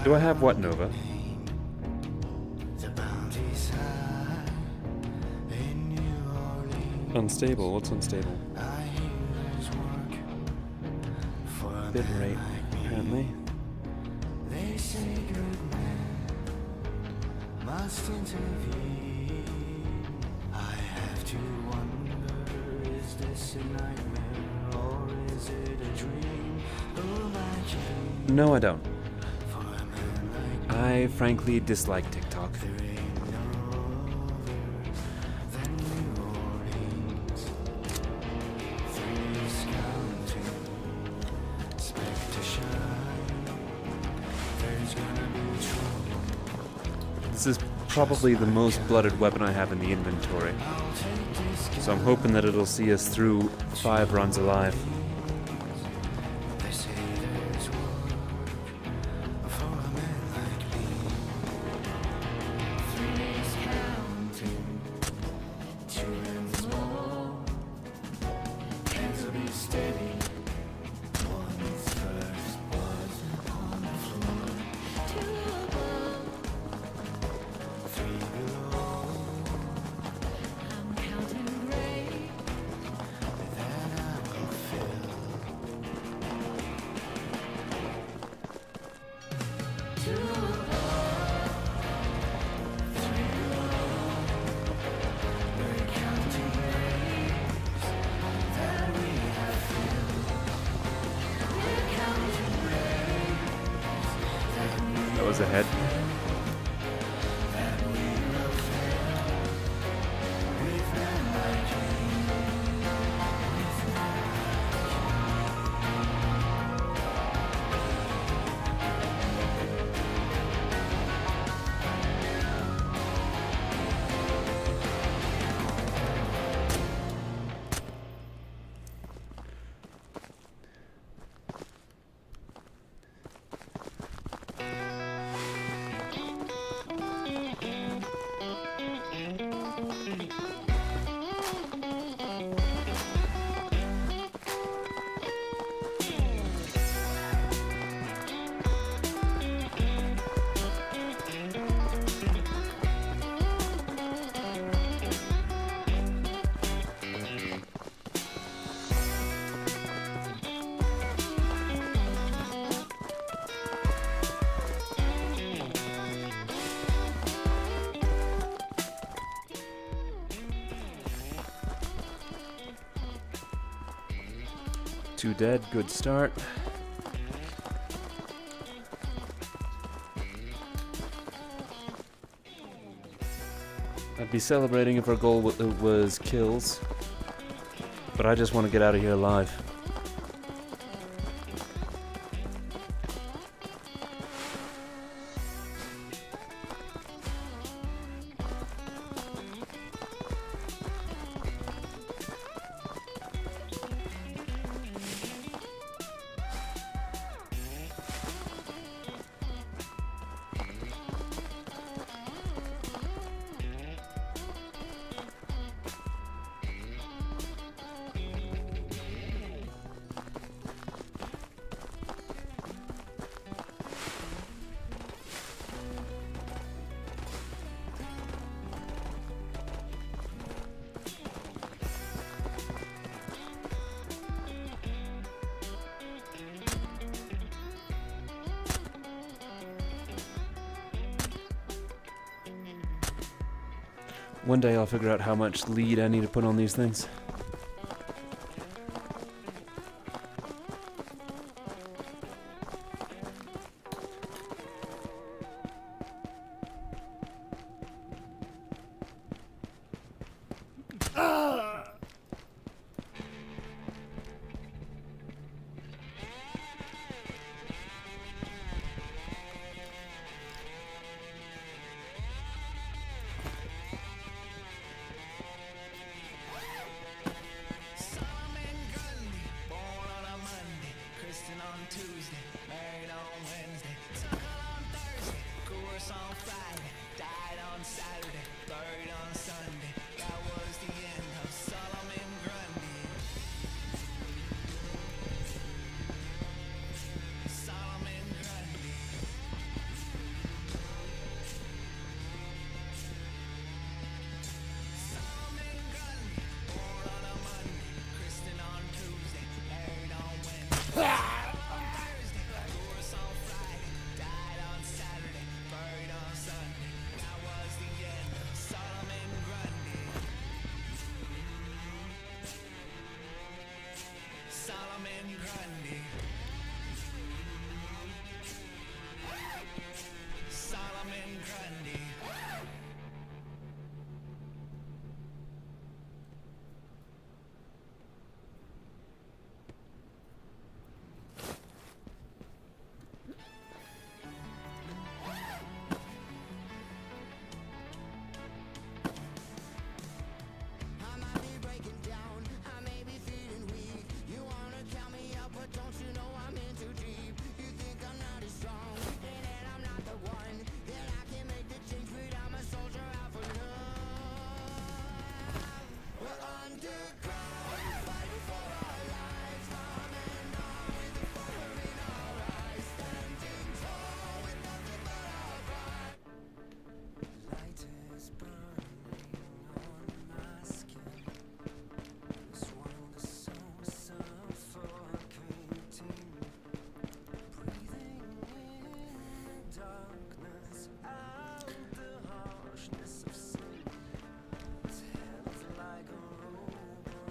Do I have what, Nova? Unstable. What's unstable? Bit rate, apparently. Must intervene. I have to wonder, is this a nightmare or is it a dream? Imagine No, I don't. for a man like I frankly dislike TikTok. there ain't no other than New Orleans. Three's counting, expect to shine. There's gonna be trouble. This is probably the most blooded weapon I have in the inventory. So I'm hoping that it'll see us through 5 runs alive. They say there's work for a man like me. Three's counting, two ends more. Hands will be steady. One's first was upon the floor. Two above, three below. I'm counting gray. That I will fill. Two above, three below. We're counting graves that we have filled. We're counting graves That was ahead. that we will fill with men like you, with men like Two dead, good start. I'd be celebrating if our goal was kills, but I just want to get out of here alive. One day I'll figure out how much lead I need to put on these things.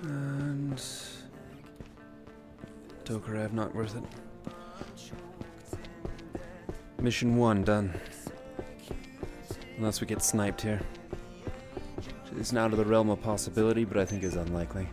And Tokarev, not worth it. Mission 1 done. Unless we get sniped here. It's now to the realm of possibility, but I think is unlikely.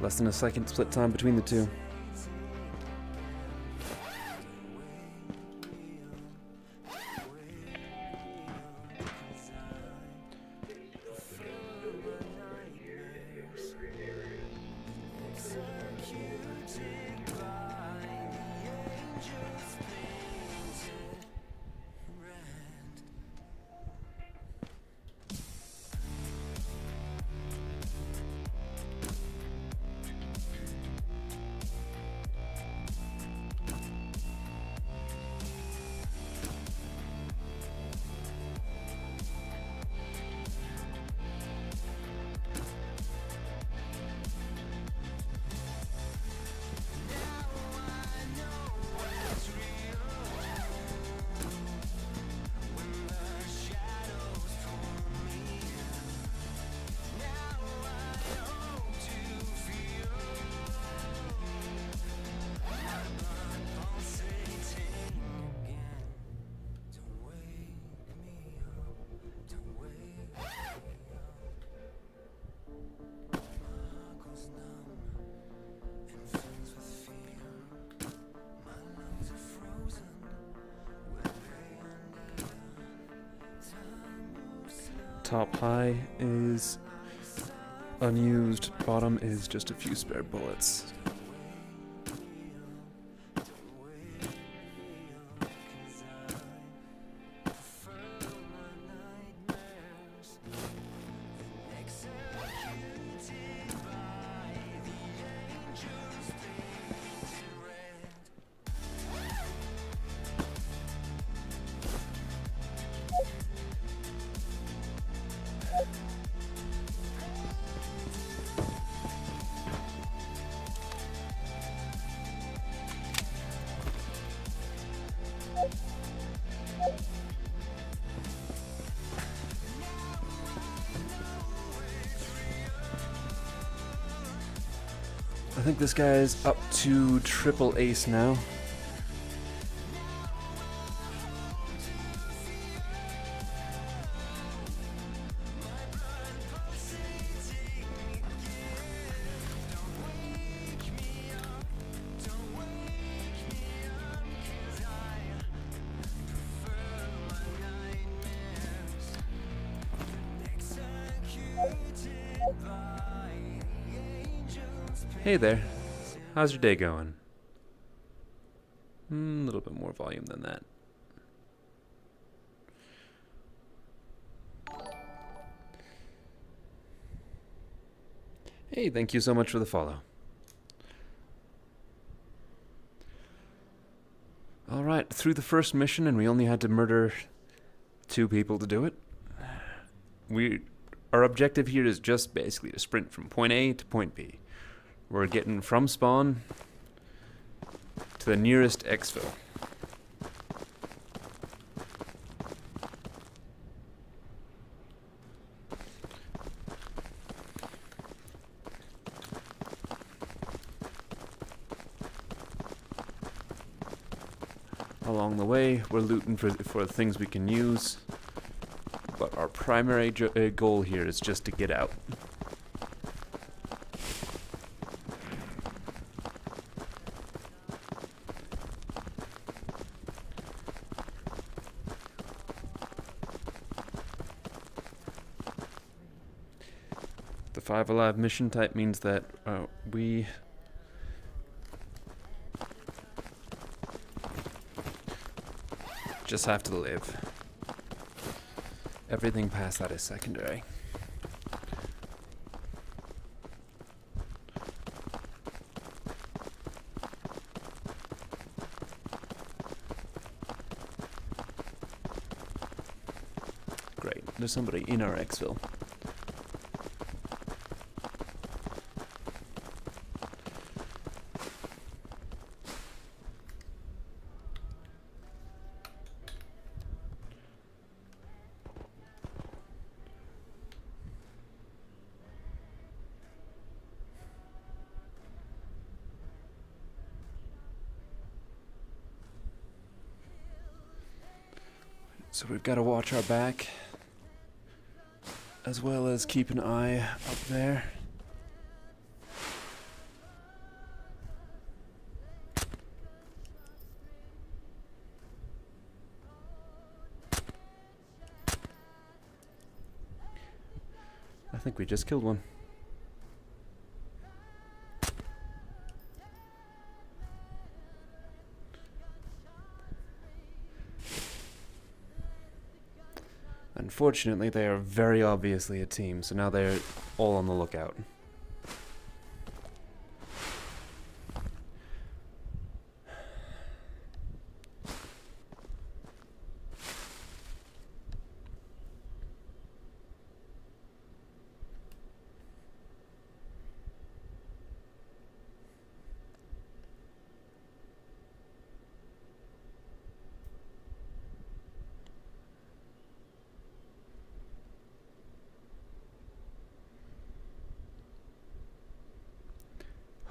Less than a second split time between the two. Top high is unused, bottom is just a few spare bullets. I think this guy is up to triple ace now. Hey there. How's your day going? A little bit more volume than that. Hey, thank you so much for the follow. Alright, through the first mission, and we only had to murder 2 people to do it. Our objective here is just basically to sprint from point A to point B. We're getting from spawn to the nearest exfil. Along the way, we're looting for things we can use, but our primary goal here is just to get out. The 5 Alive mission type means that we just have to live. Everything past that is secondary. Great, there's somebody in our exfil. So we've got to watch our back, as well as keep an eye up there. I think we just killed one. Unfortunately, they are very obviously a team, so now they're all on the lookout.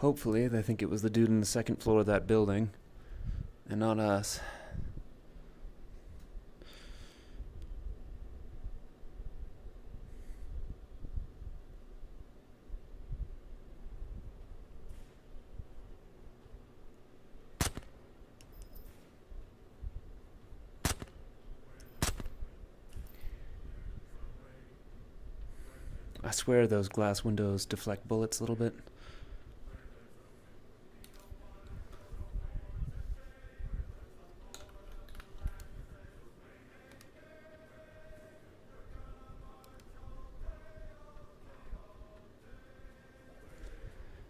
Hopefully, they think it was the dude on the second floor of that building, and not us. I swear those glass windows deflect bullets a little bit.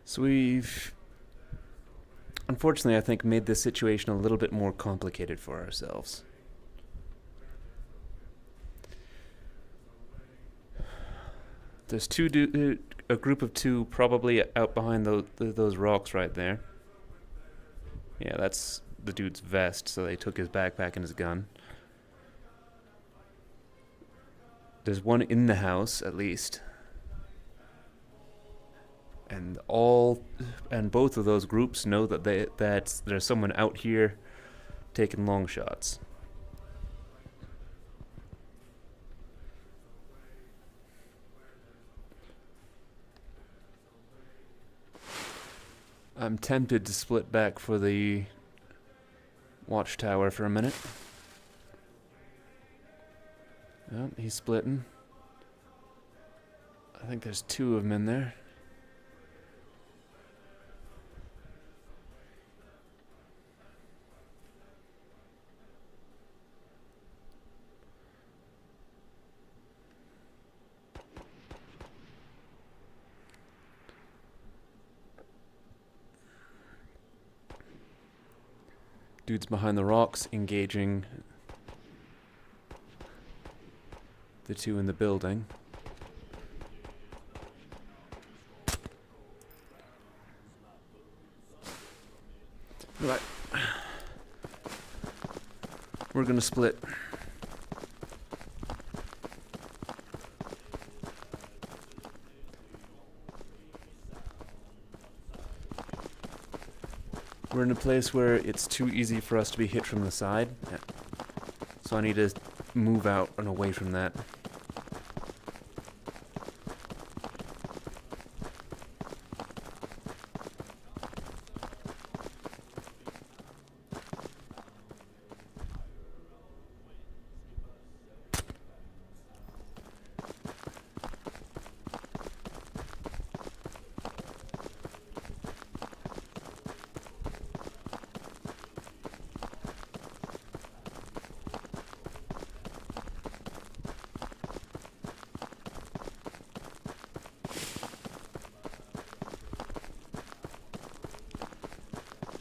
So we've, unfortunately, I think, made this situation a little bit more complicated for ourselves. There's a group of 2 probably out behind those rocks right there. Yeah, that's the dude's vest, so they took his backpack and his gun. There's one in the house, at least. And both of those groups know that there's someone out here taking long shots. I'm tempted to split back for the watchtower for a minute. Oh, he's splitting. I think there's 2 of them in there. Dude's behind the rocks, engaging the 2 in the building. Right. We're gonna split. We're in a place where it's too easy for us to be hit from the side. So I need to move out and away from that.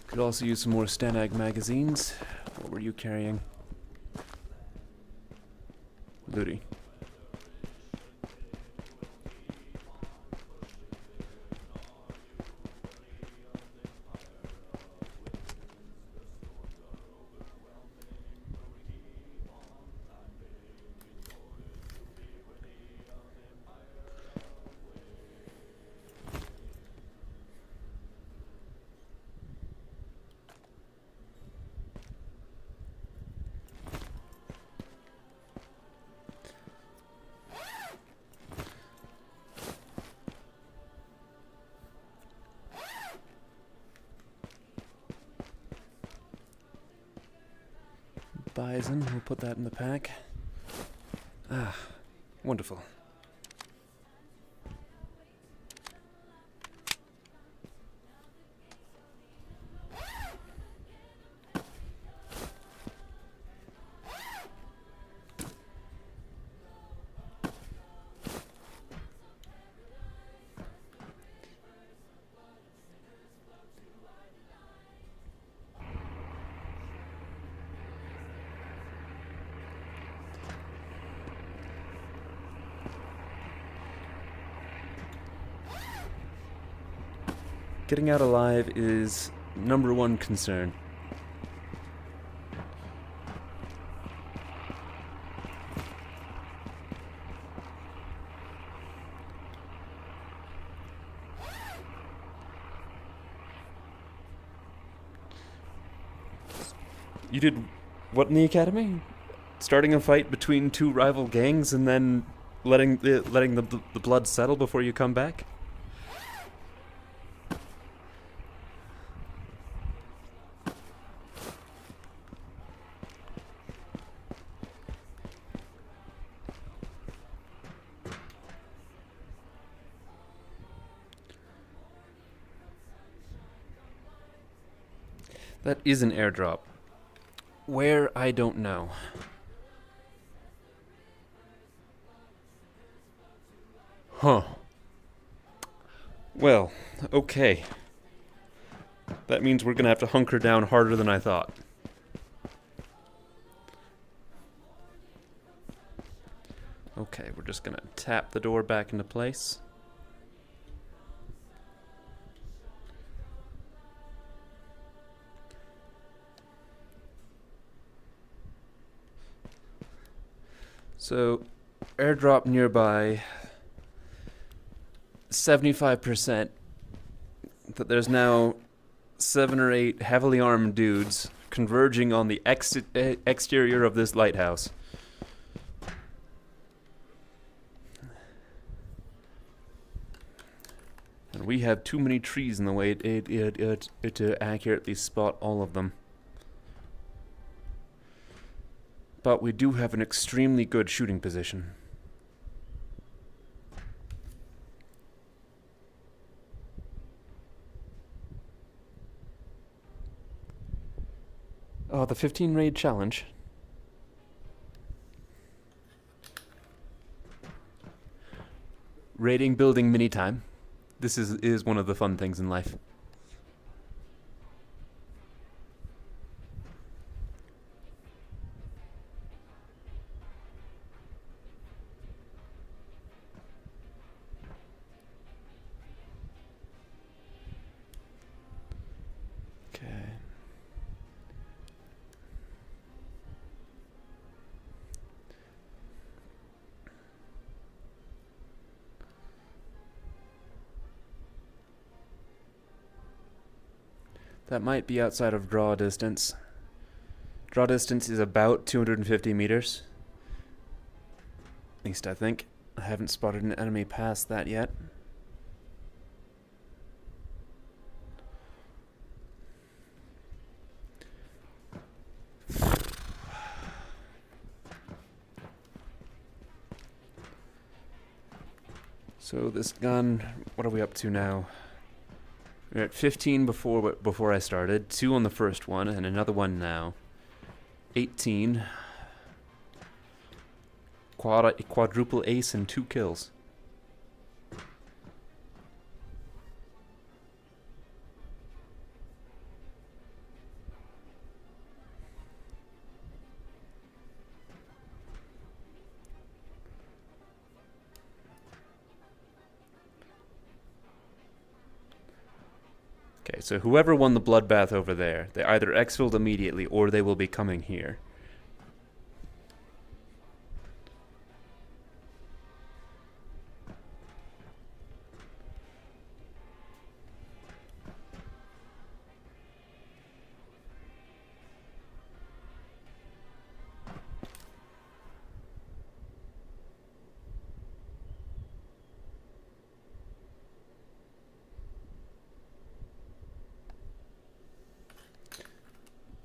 Could also use some more Stanag magazines. What were you carrying? Ludi. Bison, we'll put that in the pack. Ah, wonderful. Getting out alive is #1 concern. You did what in the academy? Starting a fight between two rival gangs and then letting the blood settle before you come back? That is an airdrop. Where, I don't know. Huh. Well, okay. That means we're gonna have to hunker down harder than I thought. Okay, we're just gonna tap the door back into place. So, airdrop nearby, 75%, that there's now 7 or 8 heavily armed dudes converging on the exterior of this lighthouse. And we have too many trees in the way to accurately spot all of them. But we do have an extremely good shooting position. Oh, the 15 raid challenge. Raiding building mini time. This is one of the fun things in life. Okay. That might be outside of draw distance. Draw distance is about 250 meters. At least I think. I haven't spotted an enemy past that yet. So this gun, what are we up to now? We're at 15 before I started, 2 on the first one, and another one now. 18. Quadruple ace and 2 kills. Okay, so whoever won the bloodbath over there, they either exfilled immediately or they will be coming here.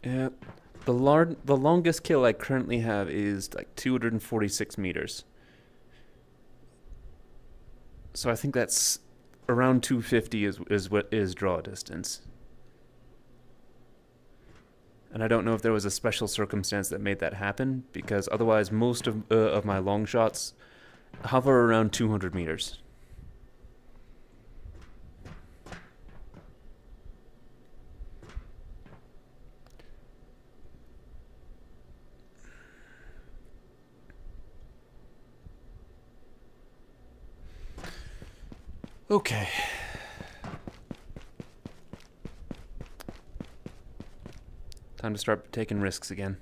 Yeah, the longest kill I currently have is like 246 meters. So I think that's around 250 is what is draw distance. And I don't know if there was a special circumstance that made that happen, because otherwise most of my long shots hover around 200 meters. Okay. Time to start taking risks again.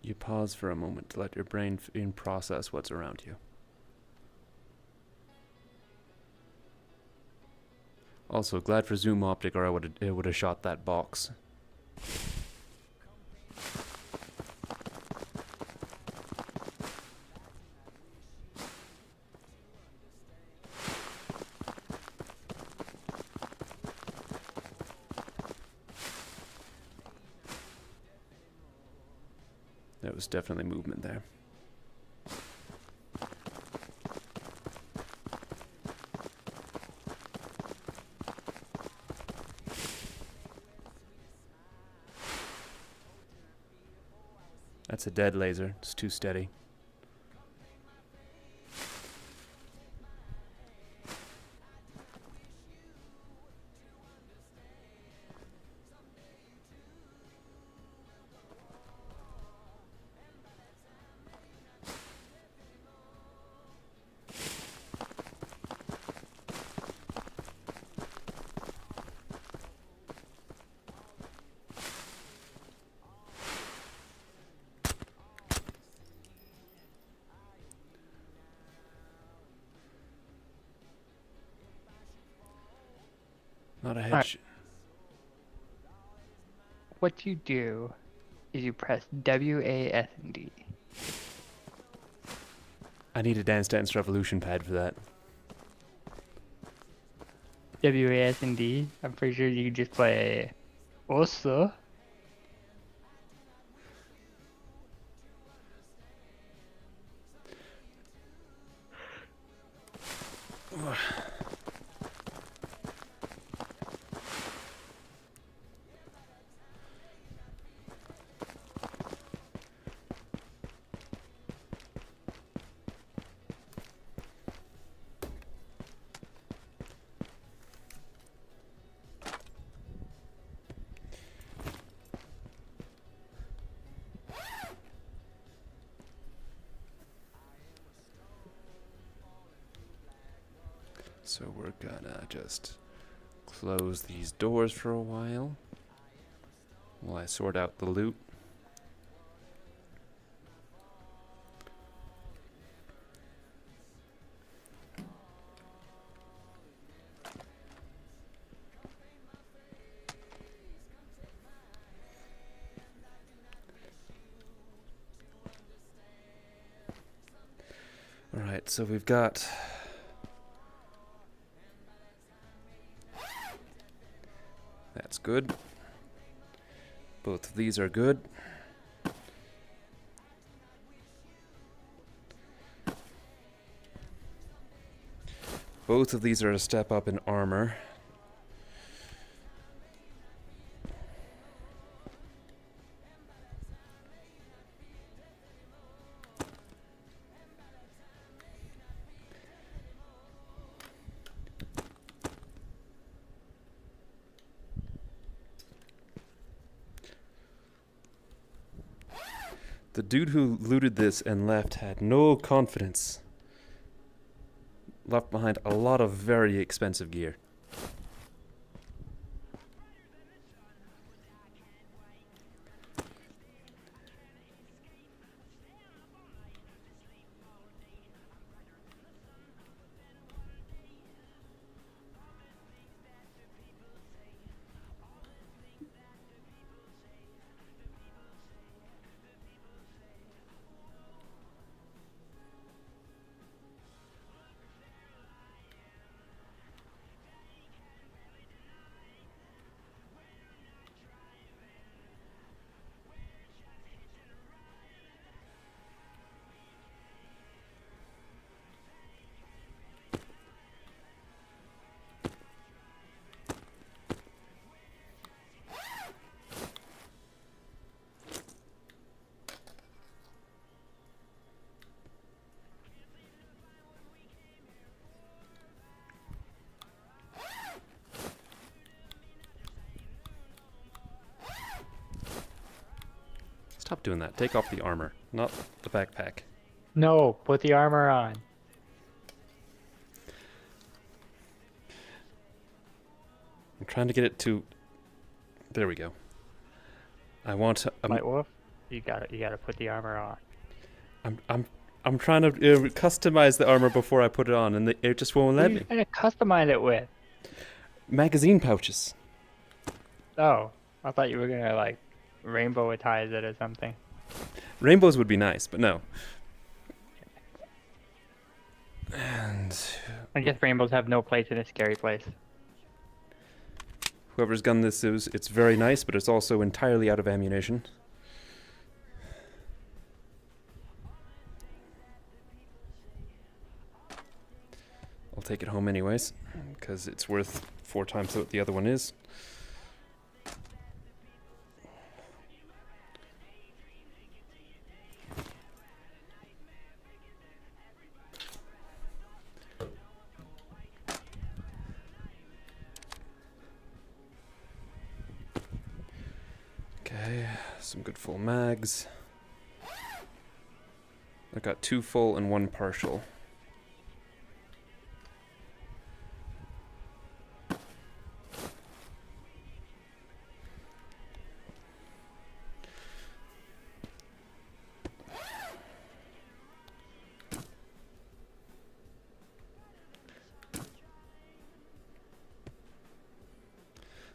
You pause for a moment to let your brain process what's around you. Also, glad for zoom optic, or it would have shot that box. There was definitely movement there. That's a dead laser. It's too steady. Not a Alright. headshot. What you do is you press WASD. I need a Dance Dance Revolution pad for that. WASD. I'm pretty sure you can just play also. So we're gonna just close these doors for a while I sort out the loot. Alright, so we've got... That's good. Both of these are good. Both of these are a step up in armor. The dude who looted this and left had no confidence. Left behind a lot of very expensive gear. Stop doing that. Take off the armor, not the backpack. No, put the armor on. I'm trying to get it to... There we go. I want to... White Wolf, you gotta put the armor on. I'm trying to customize the armor before I put it on, and it just won't What let are you me. trying to customize it with? Magazine pouches. Oh, I thought you were gonna like rainbowize it or something. Rainbows would be nice, but no. And I guess rainbows have no place in a scary place. whoever's gun this is, it's very nice, but it's also entirely out of ammunition. I'll take it home anyways, because it's worth 4 times what the other one is. Okay, some good full mags. I got 2 full and 1 partial.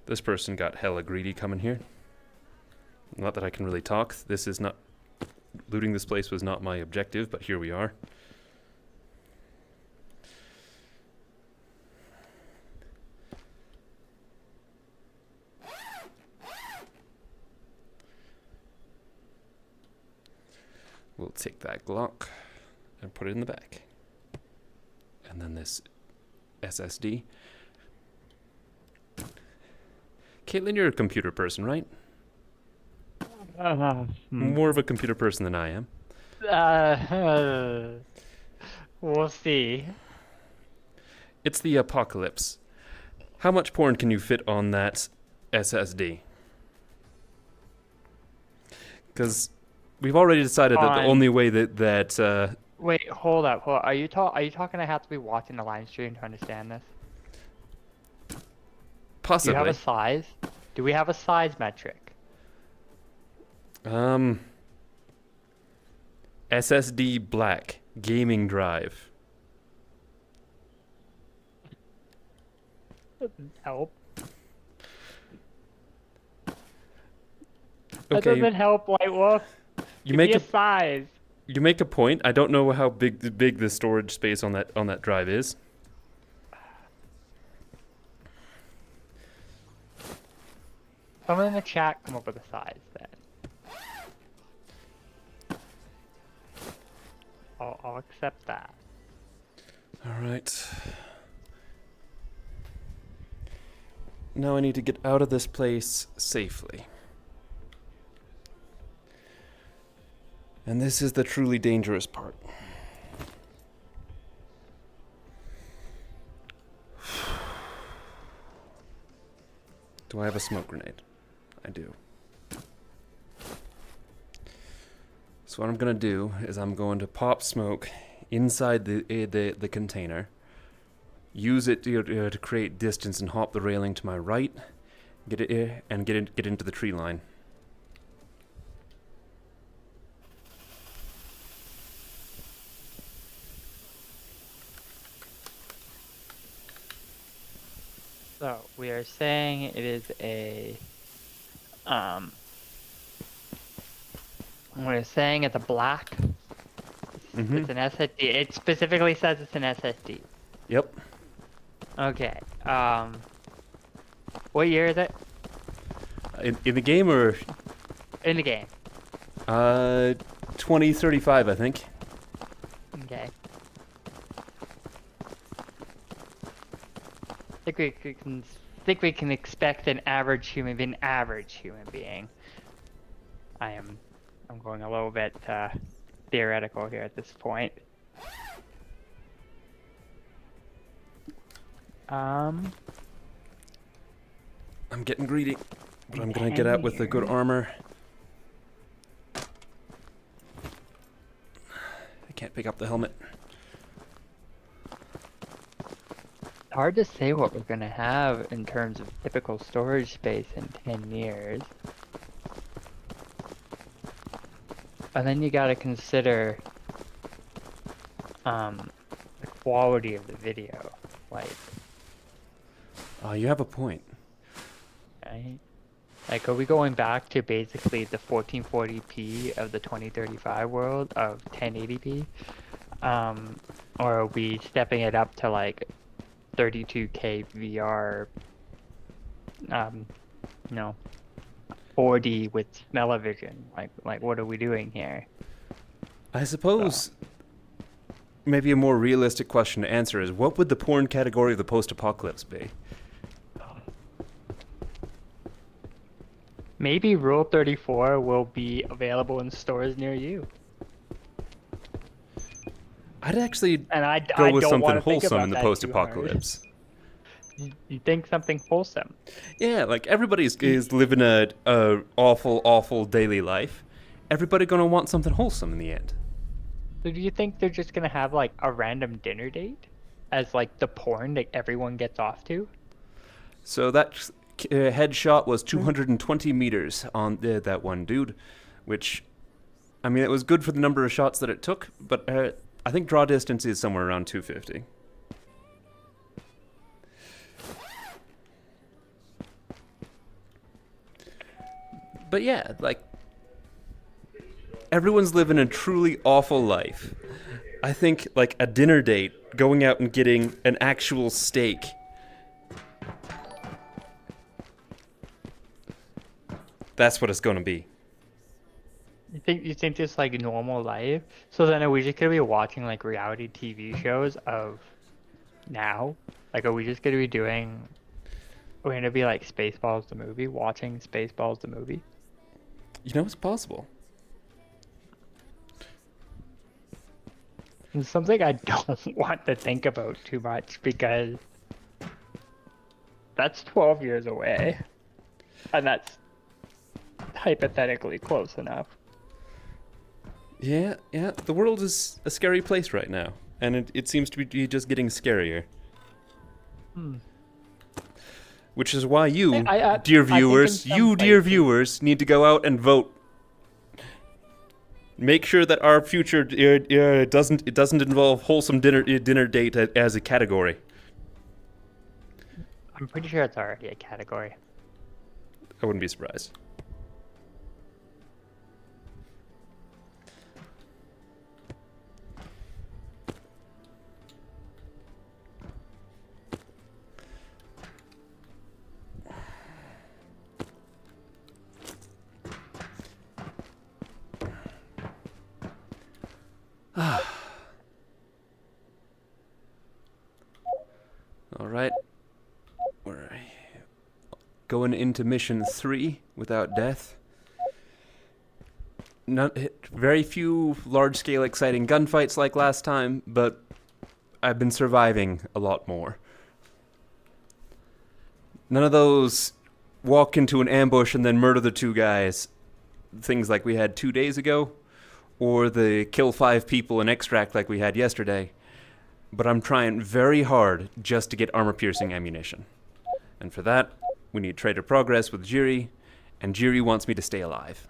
This person got hella greedy coming here. Not that I can really talk. This is not... Looting this place was not my objective, but here we are. We'll take that Glock and put it in the back. And then this SSD. Caitlin, you're a computer person, right? More of a computer person than I am. We'll see. It's the apocalypse. How much porn can you fit on that SSD? Because we've already decided that the only way that Wait, hold up. Are you talking? I have to be watching the live stream to understand this. Do possibly you have a size? Do we have a size metric? SSD black gaming drive. Help. That Okay, doesn't help, White Wolf. you Give make me a a size. you make a point. I don't know how big the storage space on that drive is. Someone in the chat come up with a size then. I'll accept that. All right. Now I need to get out of this place safely. And this is the truly dangerous part. Do I have a smoke grenade? I do. So what I'm gonna do is I'm going to pop smoke inside the container, use it to create distance and hop the railing to my right, get into the tree line. So we are saying it is a we're saying it's a black. Mm-hmm. It's an SSD. It specifically says it's an SSD. Yep. Okay. What year is it? In the game or In the game. 2035, I think. Okay. Think we can expect an average human being. I'm going a little bit theoretical here at this point. I'm getting greedy, but I'm gonna get out with the good armor. I can't pick up the helmet. Hard to say what we're gonna have in terms of typical storage space in 10 years. And then you gotta consider the quality of the video. Like, You have a point. right? Like, are we going back to basically the 1440p of the 2035 world of 1080p? Or are we stepping it up to like 32K VR, 4D with smell-o-vision? Like what are we doing here? I suppose maybe a more realistic question to answer is, what would the porn category of the post-apocalypse be? Maybe Rule 34 will be available in stores near you. I'd actually And I go with don't something wanna think wholesome about in the that too post-apocalypse. hard. You think something wholesome? Yeah, like everybody's is living a awful daily life. Everybody gonna want something wholesome in the end. So do you think they're just gonna have like a random dinner date as like the porn that everyone gets off to? So that headshot was 220 meters on that one dude, which, I mean, it was good for the number of shots that it took, but I think draw distance is somewhere around 250. But yeah, like, everyone's living a truly awful life. I think, like, a dinner date, going out and getting an actual steak. That's what it's gonna be. You think just like normal life? So then are we just gonna be watching like reality TV shows of now? Like, are we just gonna be doing? We're gonna be like Spaceballs the movie, watching Spaceballs the movie. You know, it's possible. It's something I don't want to think about too much because that's 12 years away, and that's hypothetically close enough. Yeah, yeah. The world is a scary place right now, and it seems to be just getting scarier. Hmm. Which is why you, I dear think in viewers, some you, dear places- viewers, need to go out and vote. Make sure that our future doesn't involve wholesome dinner date as a category. I'm pretty sure it's already a category. I wouldn't be surprised. All right. We're going into mission 3 without death. Very few large-scale exciting gunfights like last time, but I've been surviving a lot more. None of those walk into an ambush and then murder the 2 guys. Things like we had 2 days ago, or the kill 5 people and extract like we had yesterday. But I'm trying very hard just to get armor-piercing ammunition. And for that, we need trader progress with Jiri, and Jiri wants me to stay alive.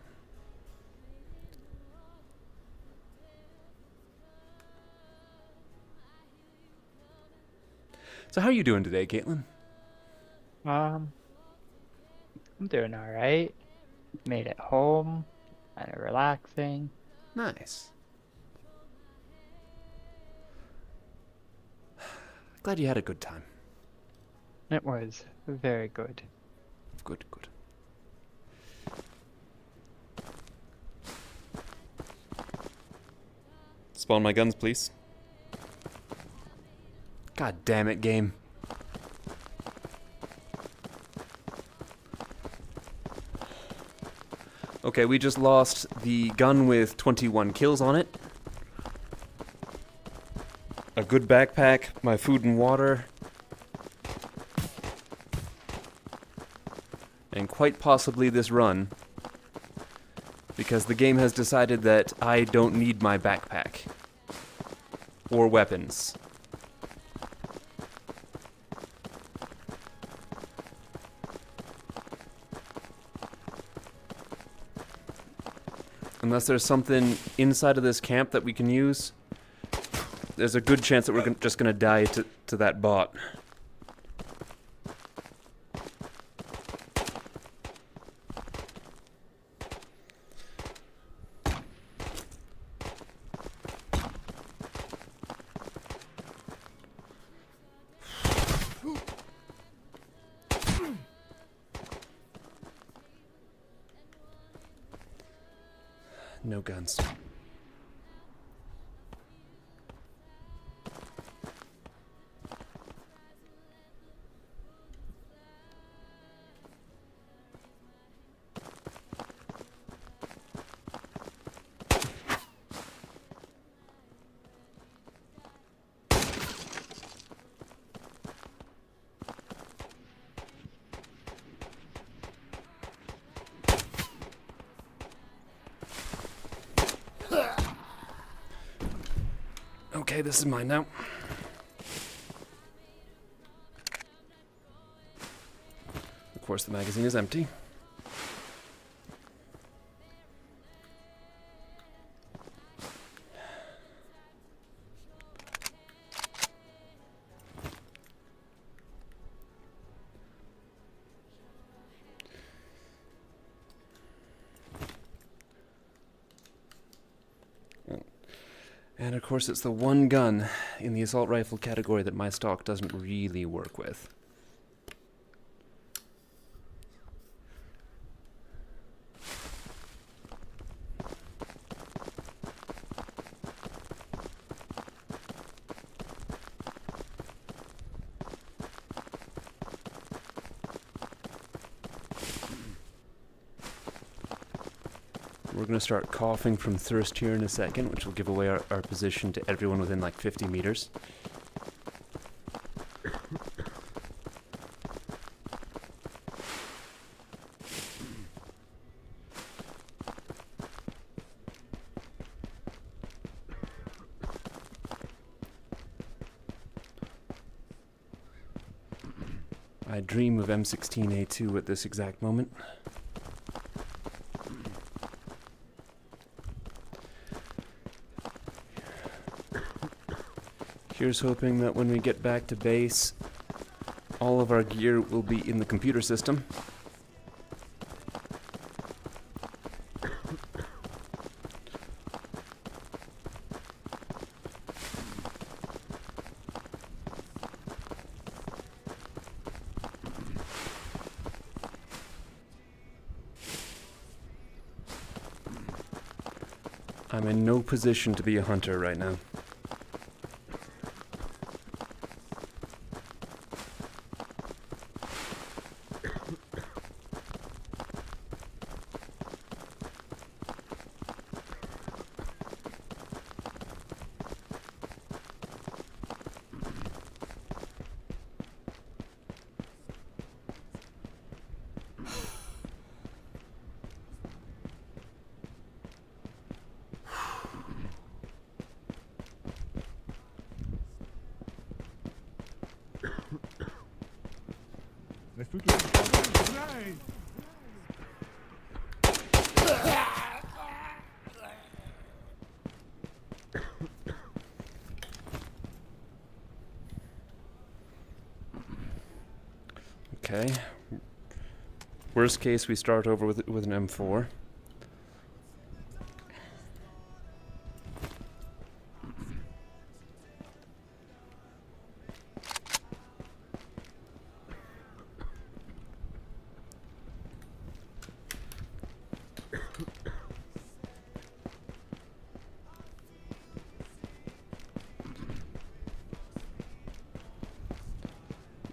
So how are you doing today, Caitlin? I'm doing all right. Made it home, kind of relaxing. Nice. Glad you had a good time. It was very good. Good, good. Spawn my guns, please. God damn it, game. Okay, we just lost the gun with 21 kills on it. A good backpack, my food and water. And quite possibly this run. Because the game has decided that I don't need my backpack. Or weapons. Unless there's something inside of this camp that we can use, there's a good chance that we're just gonna die to that bot. No guns. Okay, this is mine now. Of course, the magazine is empty. And of course, it's the one gun in the assault rifle category that my stock doesn't really work with. We're going to start coughing from thirst here in a second, which will give away our position to everyone within like 50 meters. I dream of M16A2 at this exact moment. Here's hoping that when we get back to base, all of our gear will be in the computer system. I'm in no position to be a hunter right now. Okay. Worst case, we start over with an M4.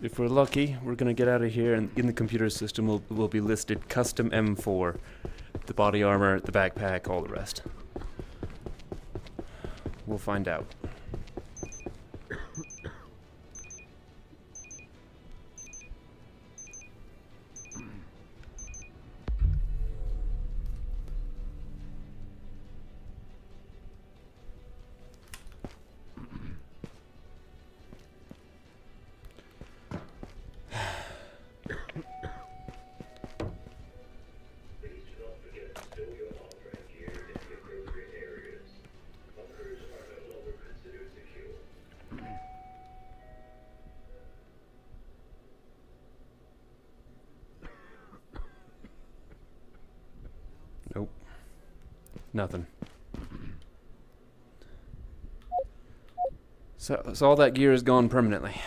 If we're lucky, we're gonna get out of here, and in the computer system will be listed custom M4, the body armor, the backpack, all the rest. We'll find out. Nope. Nothing. So all that gear is gone permanently.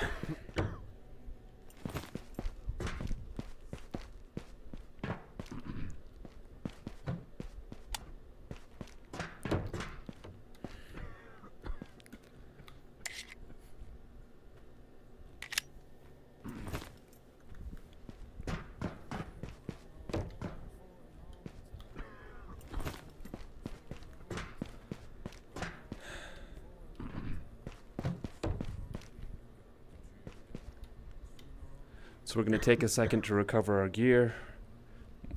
So we're going to take a second to recover our gear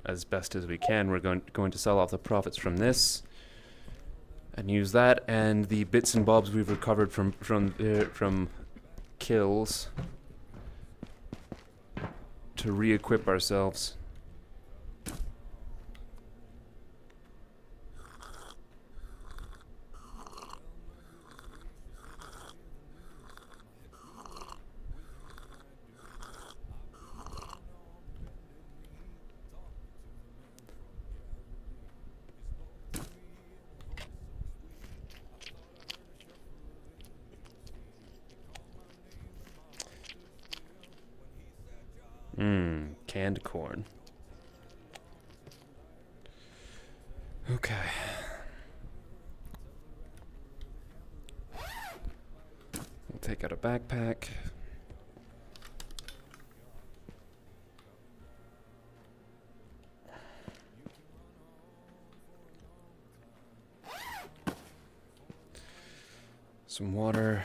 as best as we can. We're going to sell off the profits from this and use that and the bits and bobs we've recovered from kills to re-equip ourselves. and corn. Okay. We'll take out a backpack. Some water.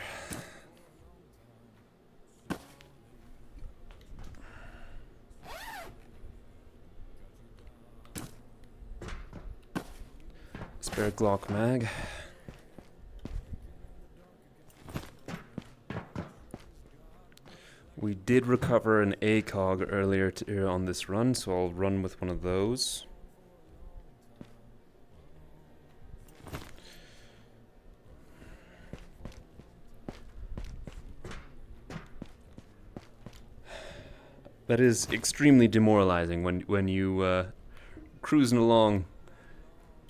Spare Glock mag. We did recover an ACOG earlier on this run, so I'll run with one of those. That is extremely demoralizing when you cruising along,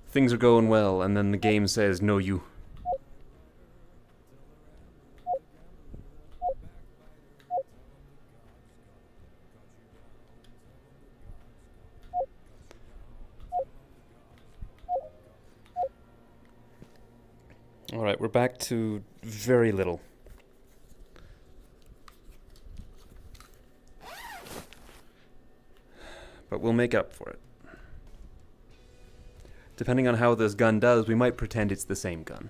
things are going well, and then the game says, no, you. Alright, we're back to very little. But we'll make up for it. Depending on how this gun does, we might pretend it's the same gun.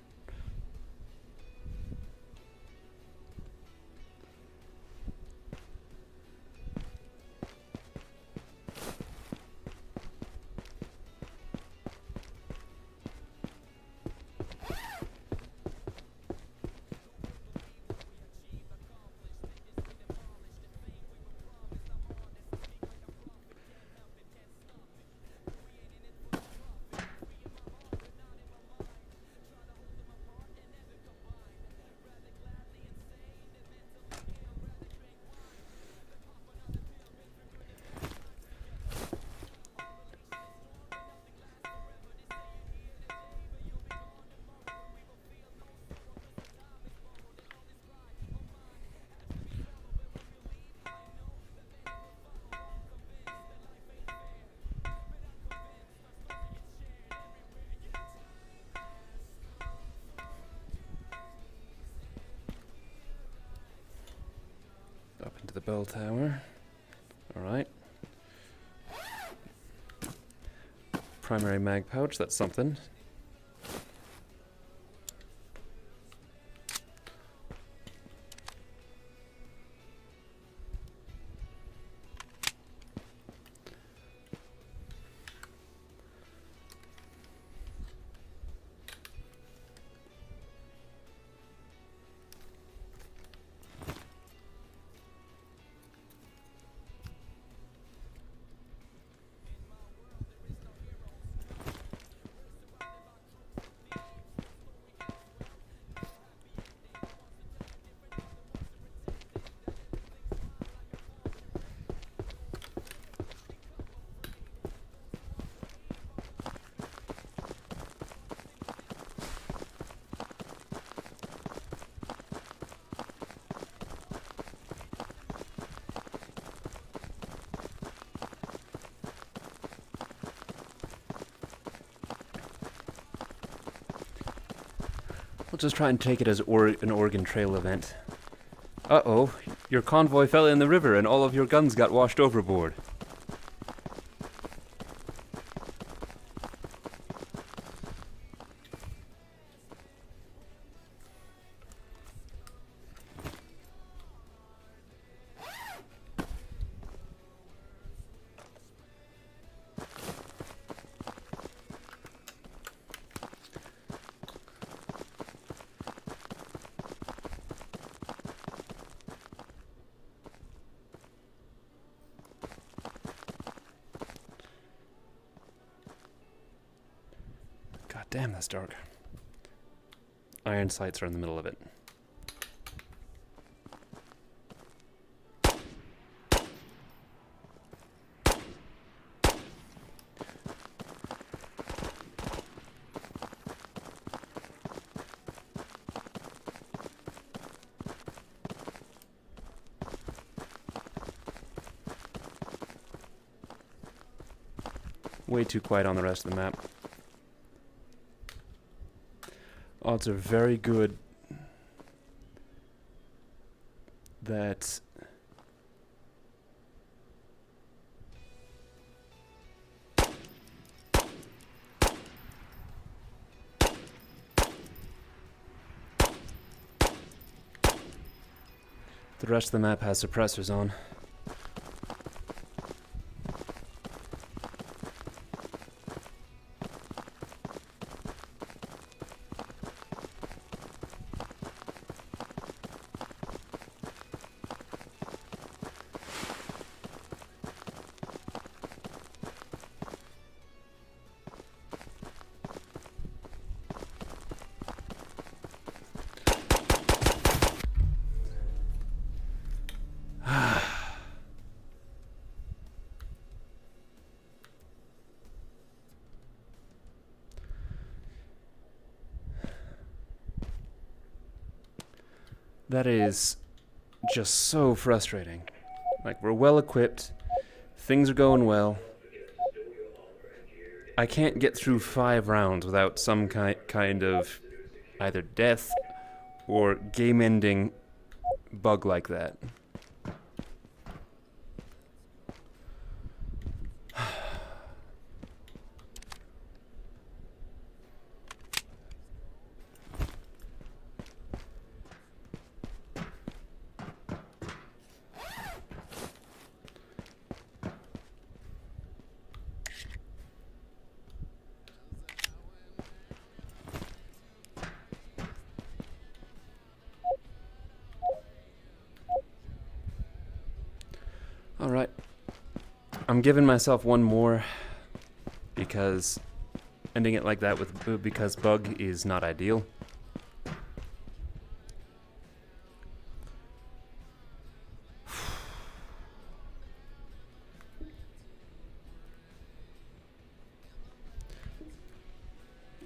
Up into the bell tower. Alright. Primary mag pouch, that's something. We'll just try and take it as an Oregon Trail event. Uh-oh, your convoy fell in the river and all of your guns got washed overboard. God damn, that's dark. Iron sights are in the middle of it. way too quiet on the rest of the map. Odds are very good that the rest of the map has suppressors on. That is just so frustrating. Like, we're well equipped, things are going well. I can't get through 5 rounds without some kind of either death or game-ending bug like that. Alright. I'm giving myself one more because ending it like that with because bug is not ideal.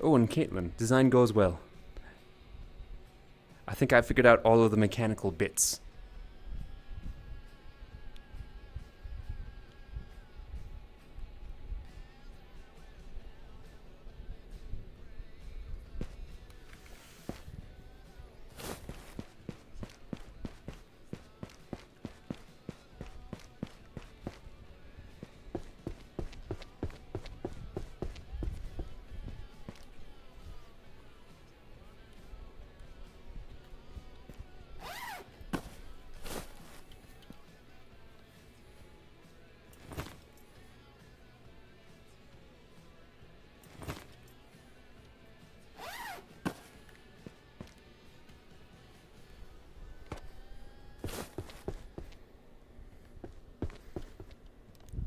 Oh, and Caitlin, design goes well. I think I figured out all of the mechanical bits.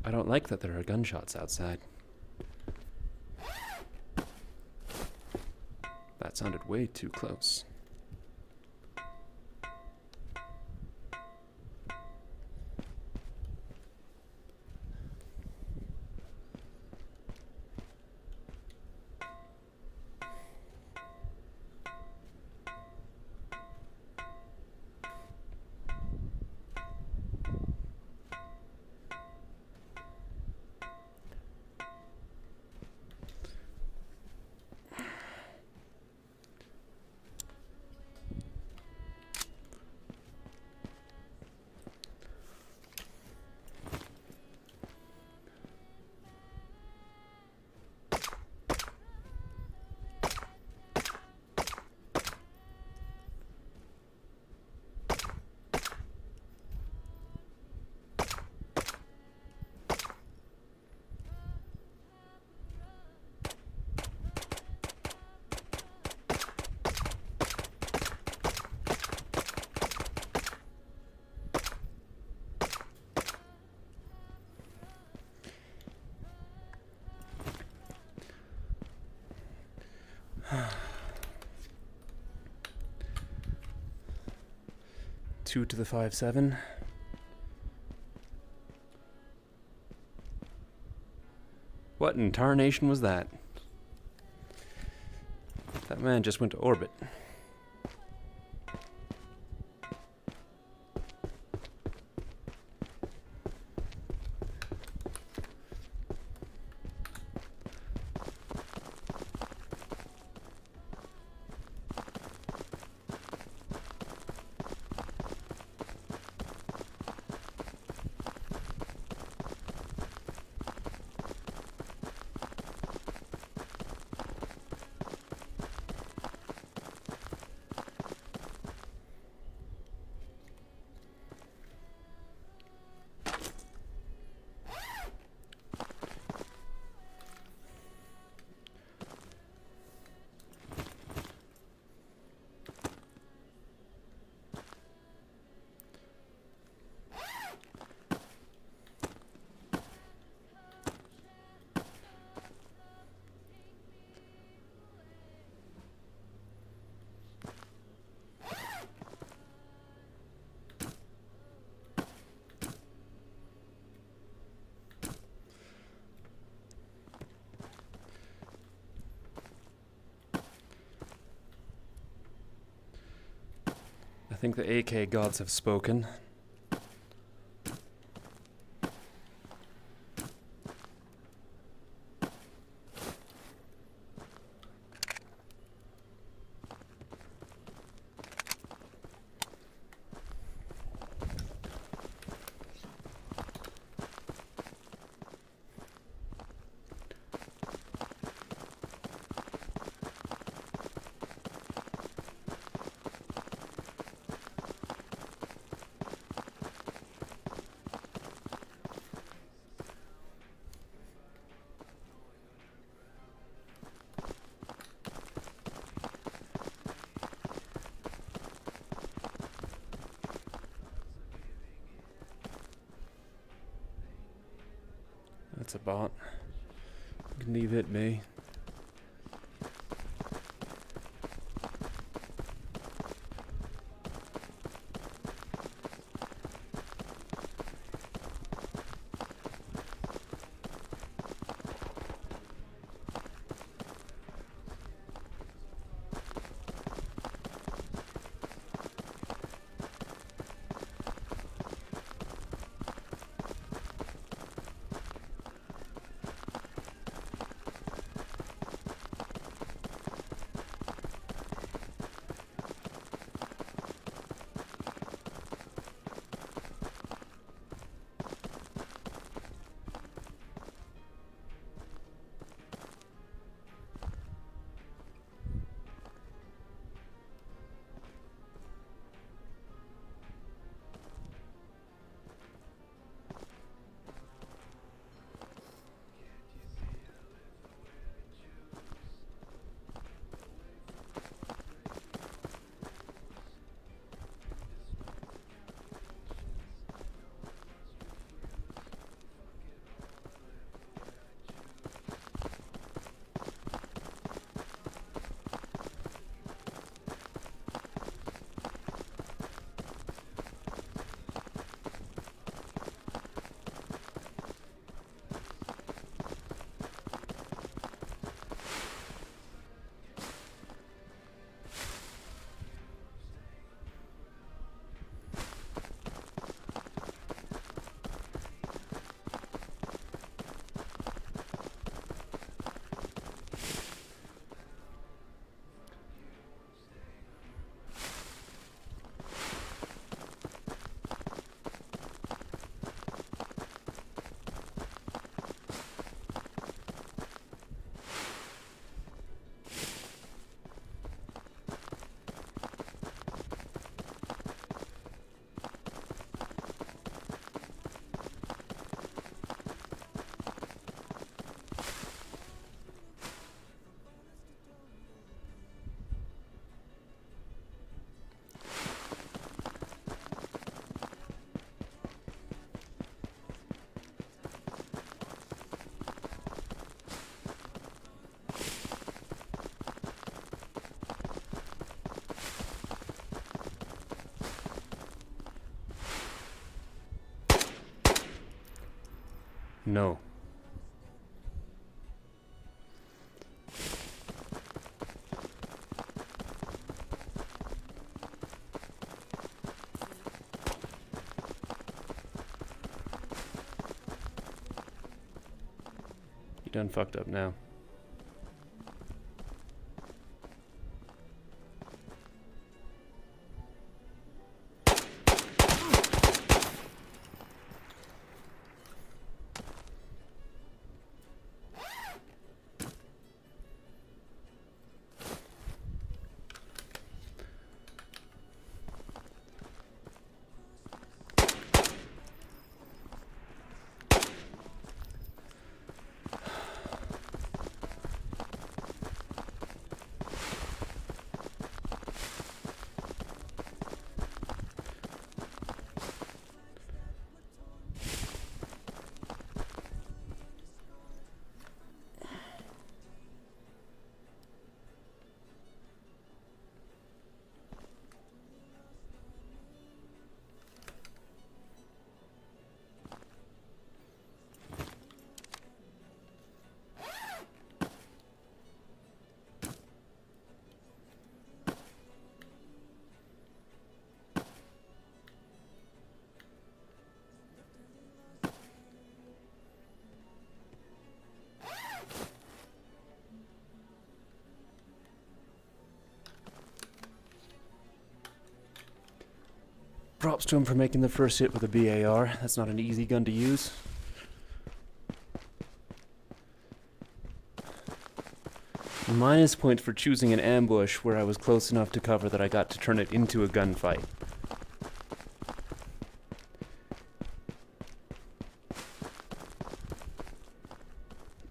I don't like that there are gunshots outside. That sounded way too close. Two to the 5-7. What in tarnation was that? That man just went to orbit. think the AK gods have spoken. That's a bot. You can leave it be. No. You done fucked up now. Props to him for making the first hit with a BAR. That's not an easy gun to use. Minus point for choosing an ambush where I was close enough to cover that I got to turn it into a gunfight.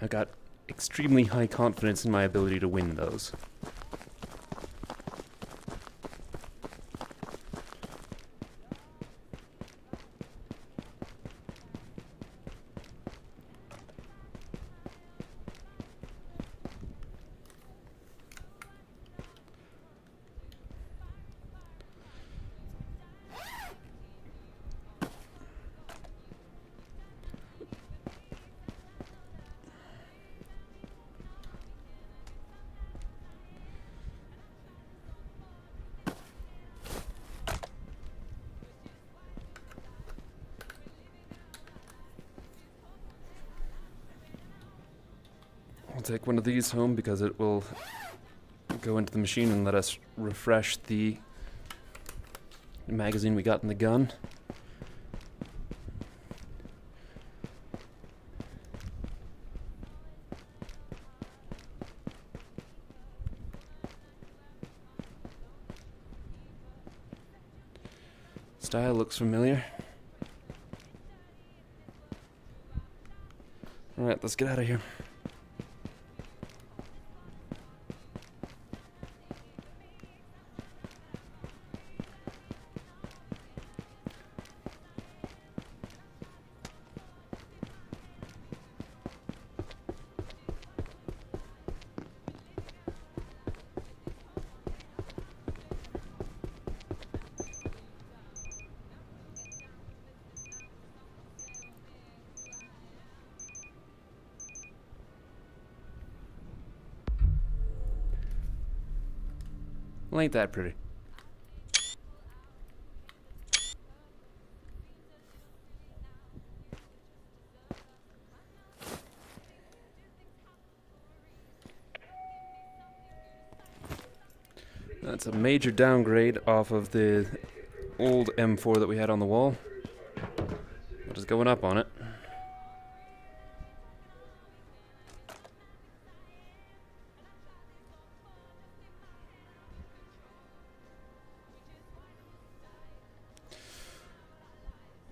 I got extremely high confidence in my ability to win those. I'll take one of these home because it will go into the machine and let us refresh the magazine we got in the gun. Style looks familiar. Alright, let's get out of here. Well, ain't that pretty? That's a major downgrade off of the old M4 that we had on the wall. What is going up on it?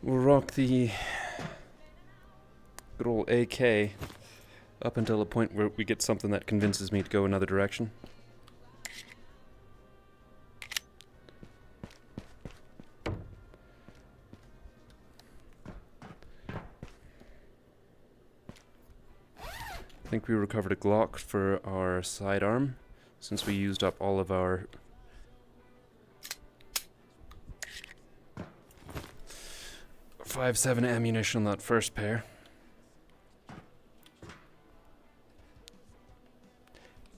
We'll rock the good old AK up until the point where we get something that convinces me to go another direction. I think we recovered a Glock for our sidearm since we used up all of our .57 ammunition on that first pair.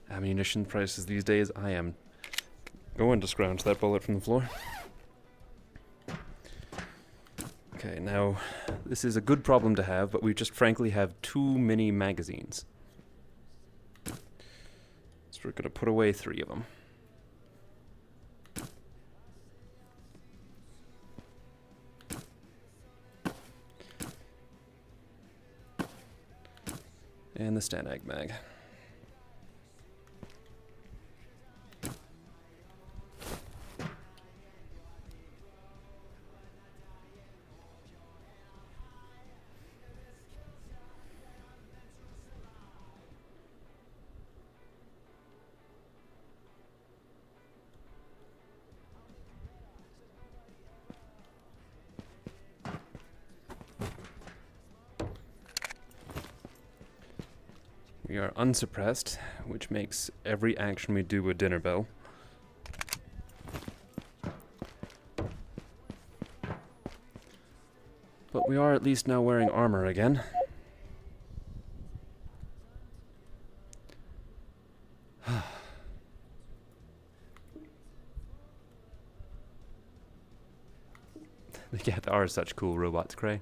Ammunition prices these days, I am going to scrounge that bullet from the floor. Okay, now this is a good problem to have, but we just frankly have too many magazines. So we're gonna put away 3 of them. And the Stanag mag. We are unsuppressed, which makes every action we do a dinner bell. But we are at least now wearing armor again. Yeah, there are such cool robots, Cray.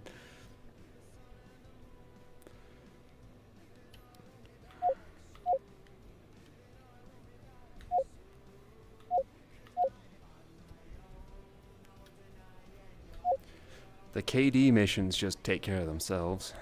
The KD missions just take care of themselves.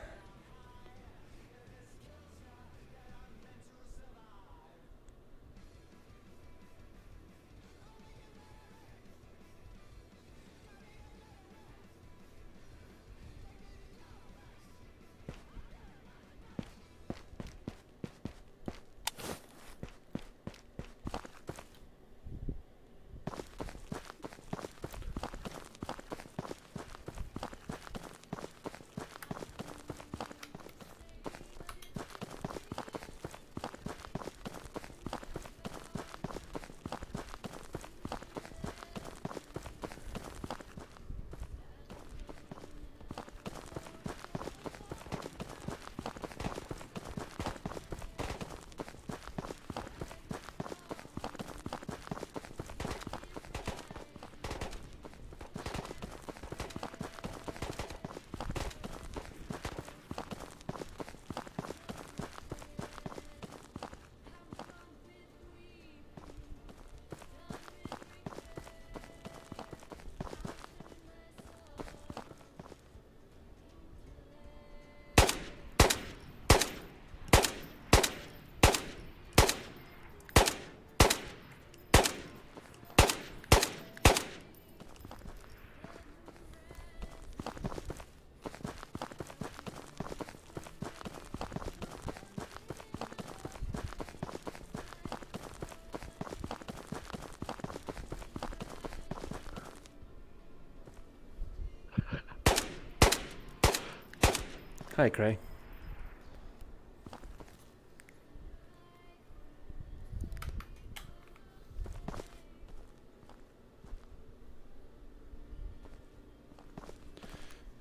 Hi, Cray.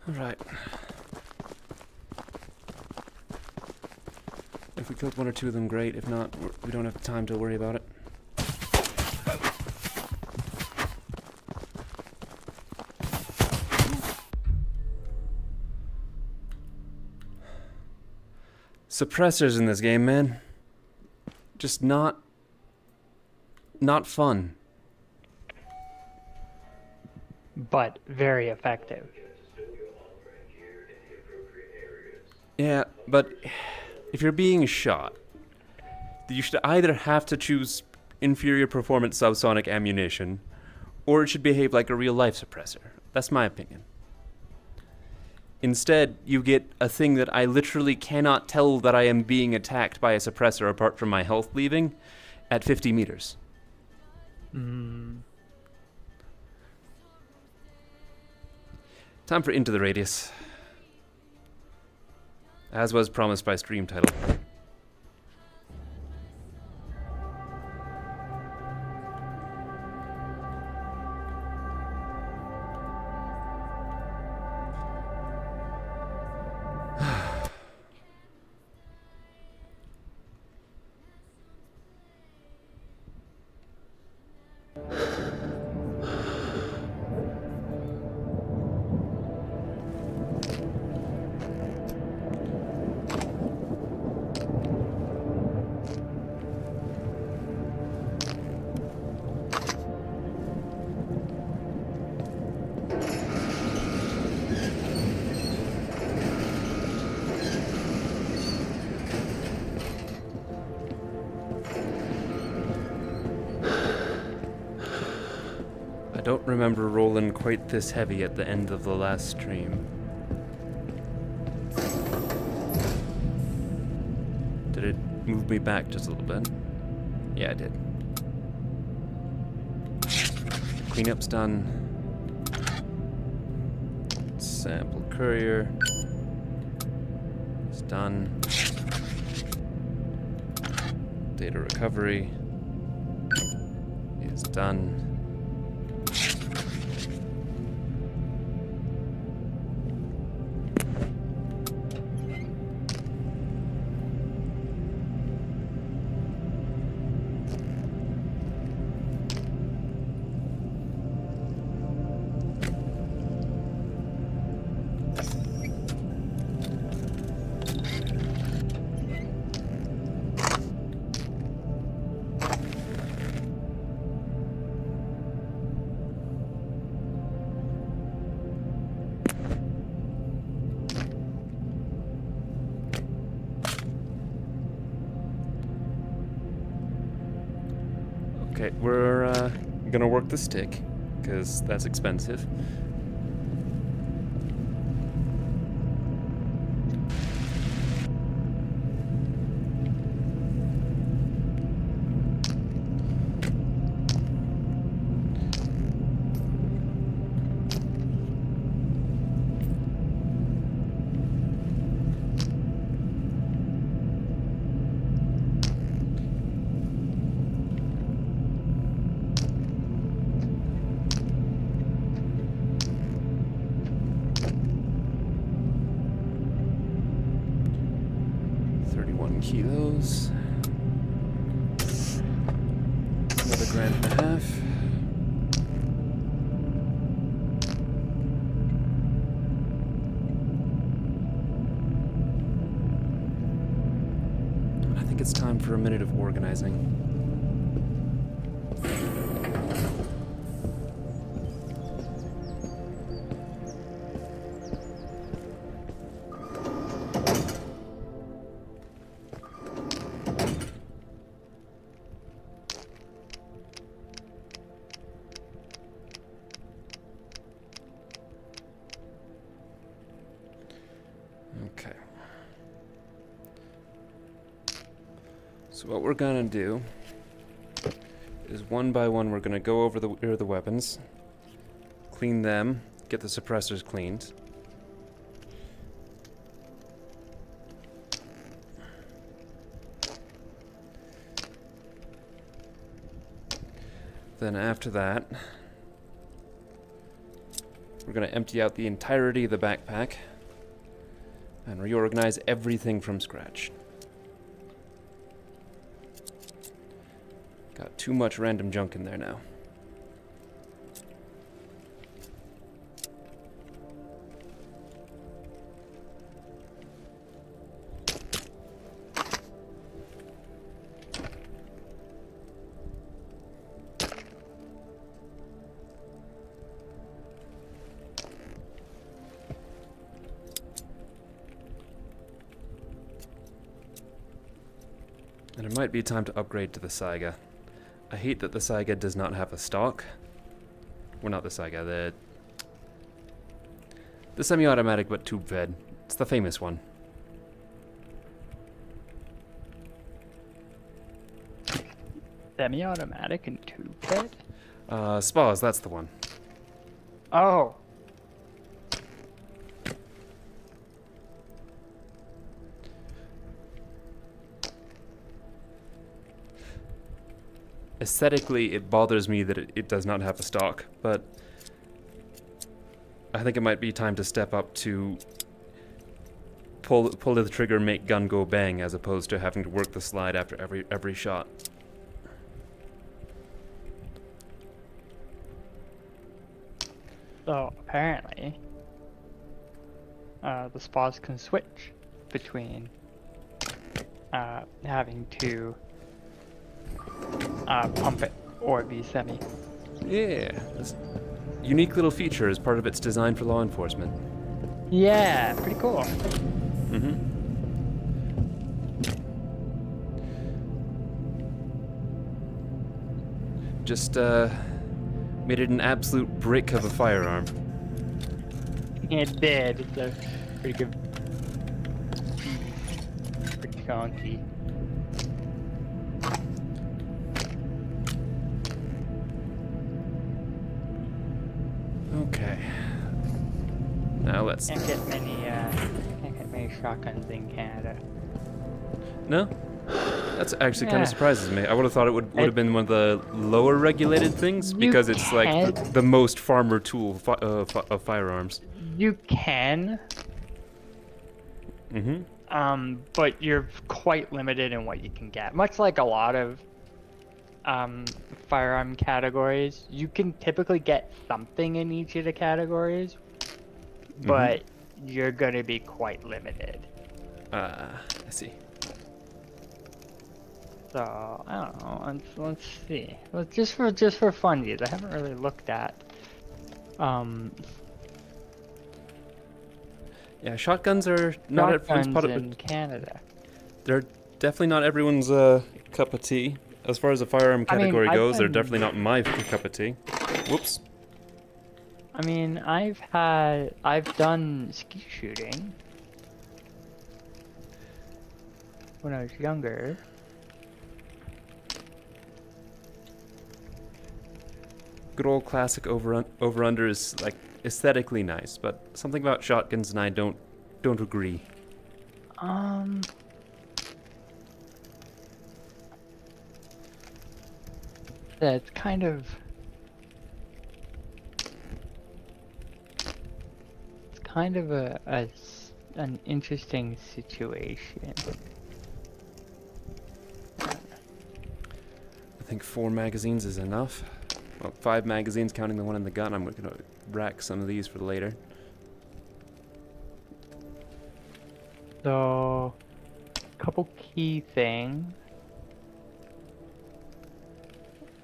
All right. If we killed one or two of them, great. If not, we don't have time to worry about it. Suppressors in this game, man. Just not fun. But very effective. Yeah, but if you're being shot, you should either have to choose inferior performance subsonic ammunition, or it should behave like a real-life suppressor. That's my opinion. Instead, you get a thing that I literally cannot tell that I am being attacked by a suppressor apart from my health leaving at 50 meters. Time for Into the Radius. As was promised by stream title. I don't remember rolling quite this heavy at the end of the last stream. Did it move me back just a little bit? Yeah, it did. Cleanup's done. Sample courier. It's done. Data recovery is done. Okay, we're gonna work the stick, because that's expensive. Kilos. Another grand and a half. I think it's time for a minute of organizing. Okay. So what we're gonna do is one by one we're gonna go over the weapons, clean them, get the suppressors cleaned. Then after that, we're gonna empty out the entirety of the backpack and reorganize everything from scratch. Got too much random junk in there now. And it might be time to upgrade to the Saiga. I hate that the Saiga does not have a stock. Well, not the Saiga, the semi-automatic but tube-fed. It's the famous one. Semi-automatic and tube-fed? Spas, that's the one. Oh. Aesthetically, it bothers me that it does not have a stock, but I think it might be time to step up to pull the trigger, make gun go bang, as opposed to having to work the slide after every shot. So apparently, the spas can switch between having to pump it or be semi. Yeah, this unique little feature is part of its design for law enforcement. Yeah, pretty cool. Mm-hmm. Just made it an absolute brick of a firearm. It did. It's a pretty good, pretty chunky. Okay. Now let's. Can't get many shotguns in Canada. No? That's actually kind Yeah. of surprises me. I would have thought it would have been one of the lower regulated things You because it's like can- the most farmer tool of firearms. You can, Mm-hmm. but you're quite limited in what you can get. Much like a lot of firearm categories, you can typically get something in each of the categories, but you're gonna be quite limited. I see. So I don't know. Let's see. Well, just for funsies, I haven't really looked at. Yeah, shotguns are not everyone's Shotguns in Canada. They're definitely not everyone's cup of tea. As far as the firearm I mean, category I've goes, they're been- definitely not my cup of tea. Whoops. I mean, I've done ski shooting when I was younger. Good old classic over under is like aesthetically nice, but something about shotguns and I don't agree. That's kind of an interesting situation. I think 4 magazines is enough. Well, 5 magazines counting the one in the gun. I'm gonna rack some of these for later. So, couple key things.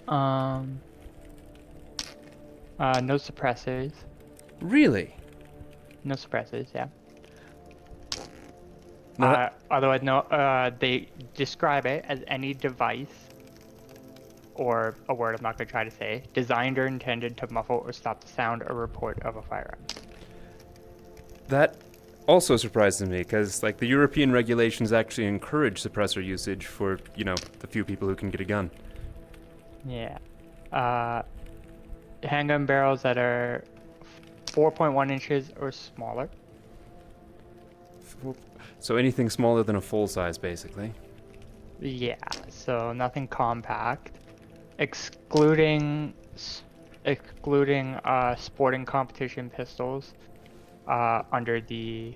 No suppressors. Really? No suppressors, yeah. No, Otherwise, no. They describe it as any device, or a word I'm not going to try to say, designed or intended to muffle or stop the sound or report of a firearm. that also surprises me because like the European regulations actually encourage suppressor usage for, you know, the few people who can get a gun. Yeah. Handgun barrels that are 4.1 inches or smaller. So anything smaller than a full size, basically. Yeah, so nothing compact. Excluding sporting competition pistols under the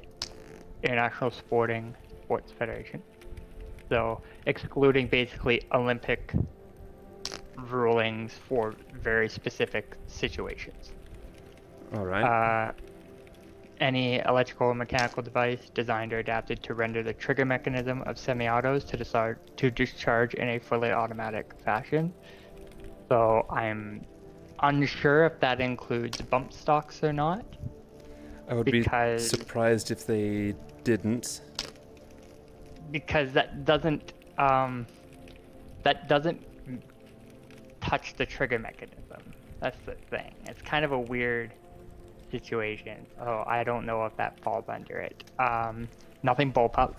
International Sports Federation. So excluding basically Olympic rulings for very specific situations. All right. Any electrical or mechanical device designed or adapted to render the trigger mechanism of semi-autos to discharge in a fully automatic fashion. So I'm unsure if that includes bump stocks or not. I would be because- surprised if they didn't. Because that doesn't touch the trigger mechanism. That's the thing. It's kind of a weird situation. Oh, I don't know if that falls under it. Nothing bullpup.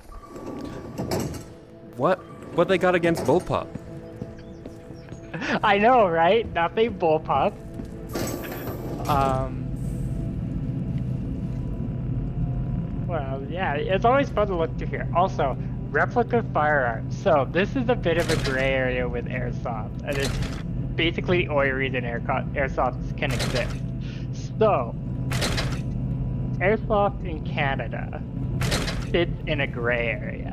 What they got against bullpup? I know, right? Nothing bullpup. Well, yeah, it's always fun to look through here. Also, replica firearms. So this is a bit of a gray area with airsoft, and it's basically the only reason airsoft can exist. So, airsoft in Canada sits in a gray area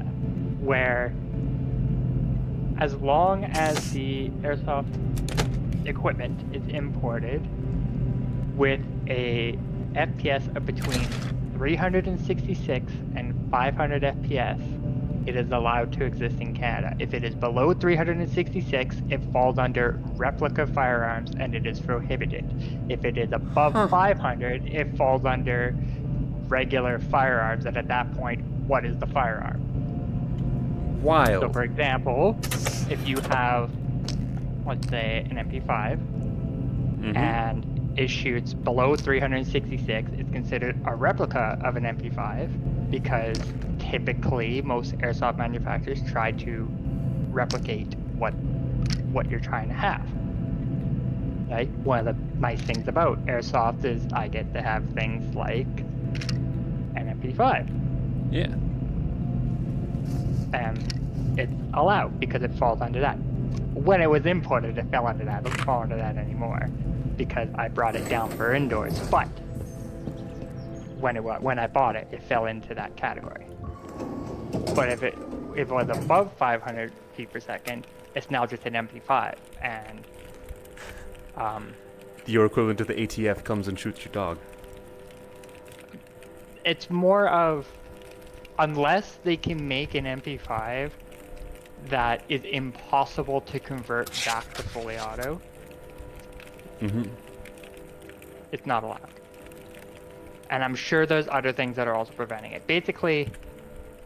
where, as long as the airsoft equipment is imported with a FPS of between 366 and 500 FPS, it is allowed to exist in Canada. If it is below 366, it falls under replica firearms and it is prohibited. If it is above 500, it falls under regular firearms, and at that point, what is the firearm? Wild. So for example, if you have, let's say, an MP5, and it shoots below 366, it's considered a replica of an MP5 because typically most airsoft manufacturers try to replicate what you're trying to have. Right? One of the nice things about airsoft is I get to have things like an MP5. Yeah. And it's allowed because it falls under that. When it was imported, it fell under that. It doesn't fall under that anymore because I brought it down for indoors. But when I bought it, it fell into that category. But if it was above 500 feet per second, it's now just an MP5, and Your equivalent to the ATF comes and shoots your dog. it's more of, unless they can make an MP5 that is impossible to convert back to fully auto, it's not allowed. And I'm sure there's other things that are also preventing it. Basically,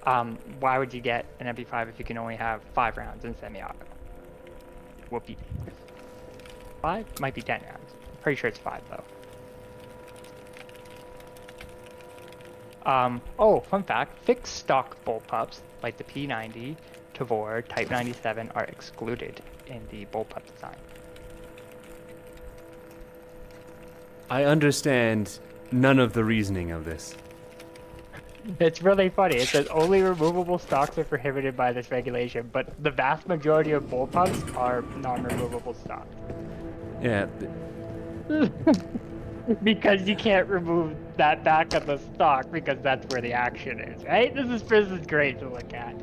why would you get an MP5 if you can only have 5 rounds in semi-auto? Whoopie. 5? Might be 10 rounds. Pretty sure it's 5 though. Oh, fun fact, fixed stock bullpups, like the P90, Tavor, Type 97 are excluded in the bullpup design. I understand none of the reasoning of this. It's really funny. It says only removable stocks are prohibited by this regulation, but the vast majority of bullpups are non-removable stocks. Yeah, Because you can't remove that back of the stock because that's where the action is, right? This is great to look at.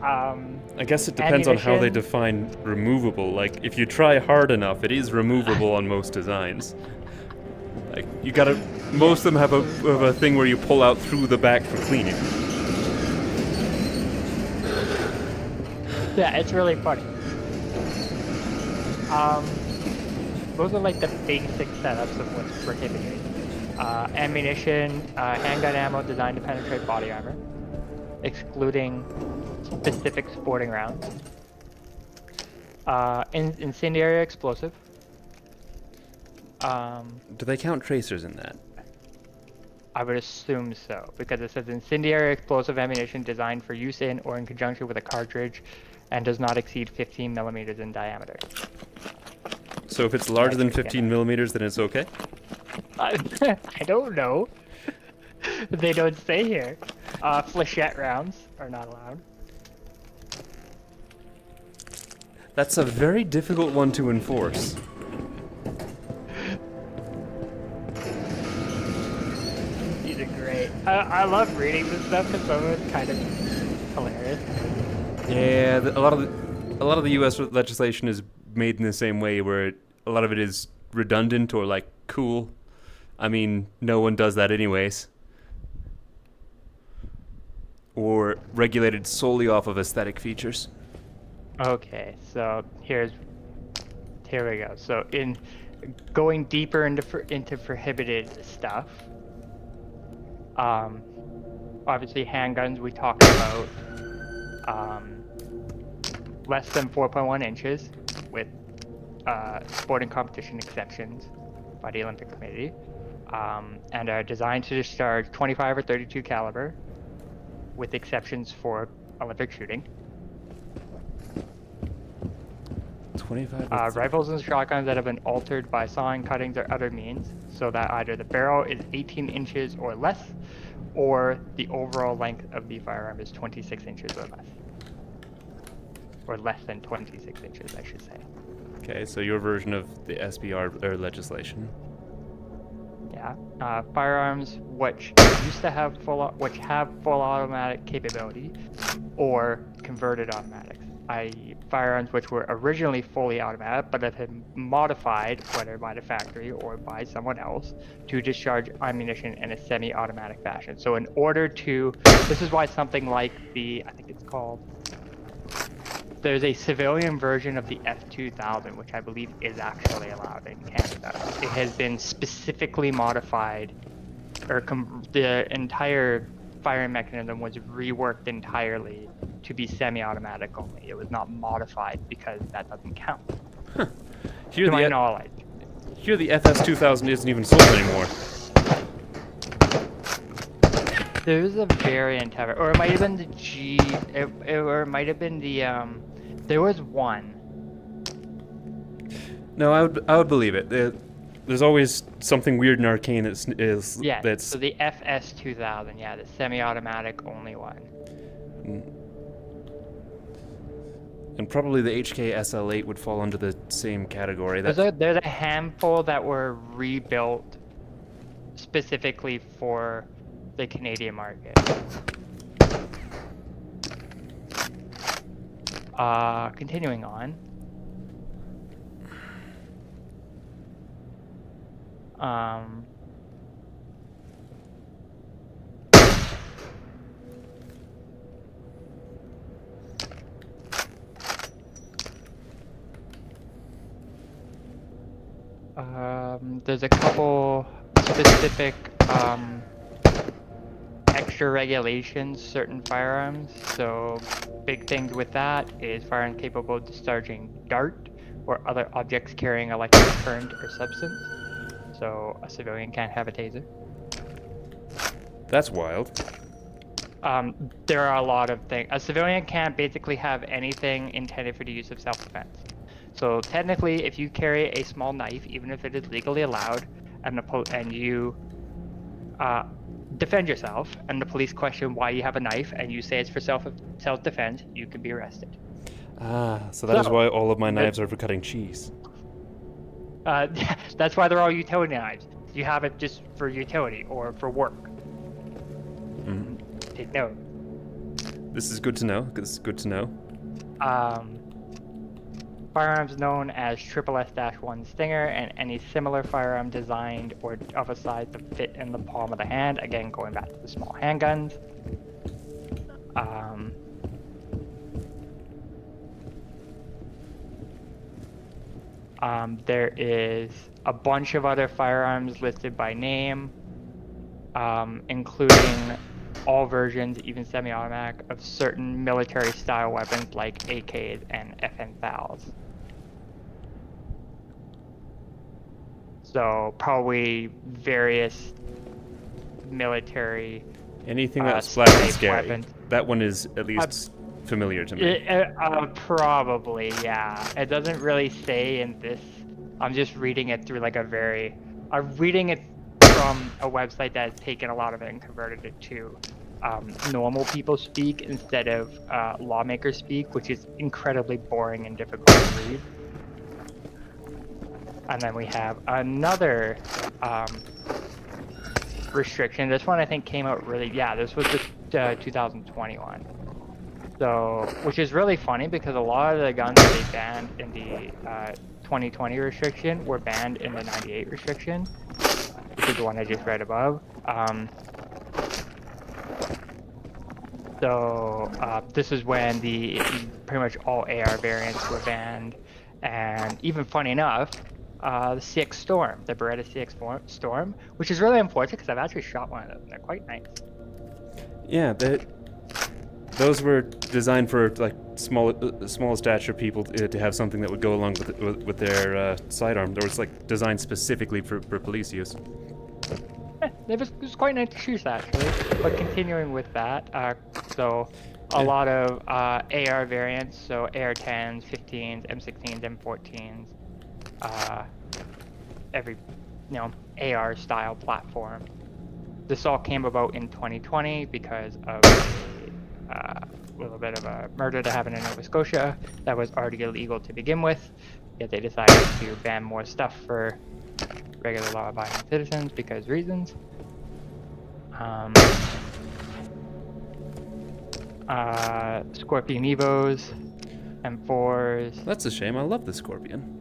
I guess it depends on how they Ammunition. define removable. Like, if you try hard enough, it is removable on most designs. Like, you gotta. Most of them have a thing where you pull out through the back for cleaning. Yeah, it's really funny. Those are like the basic setups of what's prohibited. Ammunition, handgun ammo designed to penetrate body armor, excluding specific sporting rounds. Incendiary explosive. Do they count tracers in that? I would assume so, because it says incendiary explosive ammunition designed for use in or in conjunction with a cartridge and does not exceed 15 millimeters in diameter. So if it's larger than 15 millimeters, then it's okay? I don't know. They don't say here. Flechette rounds are not allowed. That's a very difficult one to enforce. These are great. I love reading this stuff because some of it's kind of hilarious. Yeah, a lot of the U.S. legislation is made in the same way, where a lot of it is redundant or like cool. I mean, no one does that anyways. Or regulated solely off of aesthetic features. Okay, so here we go. So in going deeper into prohibited stuff, obviously handguns we talked about, less than 4.1 inches with sporting competition exceptions by the Olympic Committee, and are designed to discharge 25 or 32 caliber with exceptions for Olympic shooting. 25. Rifles and shotguns that have been altered by sawing, cuttings, or other means, so that either the barrel is 18 inches or less, or the overall length of the firearm is 26 inches or less. Or less than 26 inches, I should say. Okay, so your version of the SBR or legislation. Yeah. Firearms which used to have which have full automatic capability, or converted automatics, i.e., firearms which were originally fully automatic but have been modified, whether by the factory or by someone else, to discharge ammunition in a semi-automatic fashion. So in order to, this is why something like the, I think it's called, there's a civilian version of the F2000, which I believe is actually allowed in Canada. It has been specifically modified, or the entire firing mechanism was reworked entirely to be semi-automatic only. It was not modified because that doesn't count. Here To the my knowledge. Here the FS2000 isn't even sold anymore. There's a variant of it, or it might have been the G, or it might have been the, there was one. No, I would believe it. There's always something weird and arcane that's Yeah, that's so the FS2000, yeah, the semi-automatic only one. and probably the HK SL8 would fall under the same category. There's a handful that were rebuilt specifically for the Canadian market. Continuing on. There's a couple specific extra regulations, certain firearms. So big things with that is firearms capable of discharging dart, or other objects carrying electric current or substance. So a civilian can't have a taser. That's wild. There are a lot of things. A civilian can't basically have anything intended for the use of self-defense. So technically, if you carry a small knife, even if it is legally allowed, and you defend yourself, and the police question why you have a knife, and you say it's for self-defense, you can be arrested. Ah, so that is So, why all of my knives are for cutting cheese. That's why they're all utility knives. You have it just for utility or for work. Mm. Take note. This is good to know. This is good to know. Firearms known as SSS-1 Stinger and any similar firearm designed or of a size to fit in the palm of the hand. Again, going back to the small handguns. There is a bunch of other firearms listed by name, including all versions, even semi-automatic, of certain military-style weapons like AKs and FN-FALs. So probably various military. Anything that's flat and type scary. weapons. That one is at least familiar to me. Probably, yeah. It doesn't really say in this. I'm just reading it through like I'm reading it from a website that has taken a lot of it and converted it to normal people speak instead of lawmaker speak, which is incredibly boring and difficult to read. And then we have another restriction. This one I think came out really, this was the 2021. So, which is really funny because a lot of the guns that they banned in the 2020 restriction were banned in the 98 restriction, which is the one I just read above. This is when pretty much all AR variants were banned, and even funny enough, the CX Storm, the Beretta CX Storm, which is really unfortunate because I've actually shot one of those and they're quite nice. Yeah, those were designed for like small stature people to have something that would go along with their sidearm. Or it's like designed specifically for police use. It was quite nice to shoot actually. But continuing with that, a lot of AR variants, so AR-10s, 15s, M16s, M14s, every AR style platform. This all came about in 2020 because of a little bit of a murder that happened in Nova Scotia that was already illegal to begin with, yet they decided to ban more stuff for regular law-abiding citizens because reasons. Scorpion Evos, M4s. That's a shame. I love the Scorpion.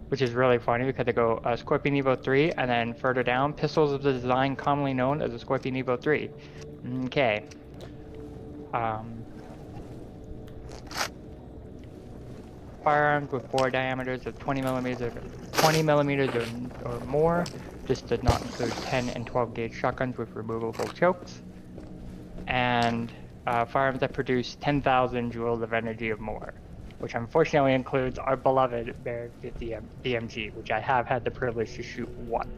Which is really funny because they go Scorpion Evo 3, and then further down, pistols of the design commonly known as the Scorpion Evo 3. Okay. Firearms with bore diameters of 20 millimeters or more. This does not include 10 and 12 gauge shotguns with removable chokes. And firearms that produce 10,000 joules of energy or more, which unfortunately includes our beloved Barrett 50 BMG, which I have had the privilege to shoot once.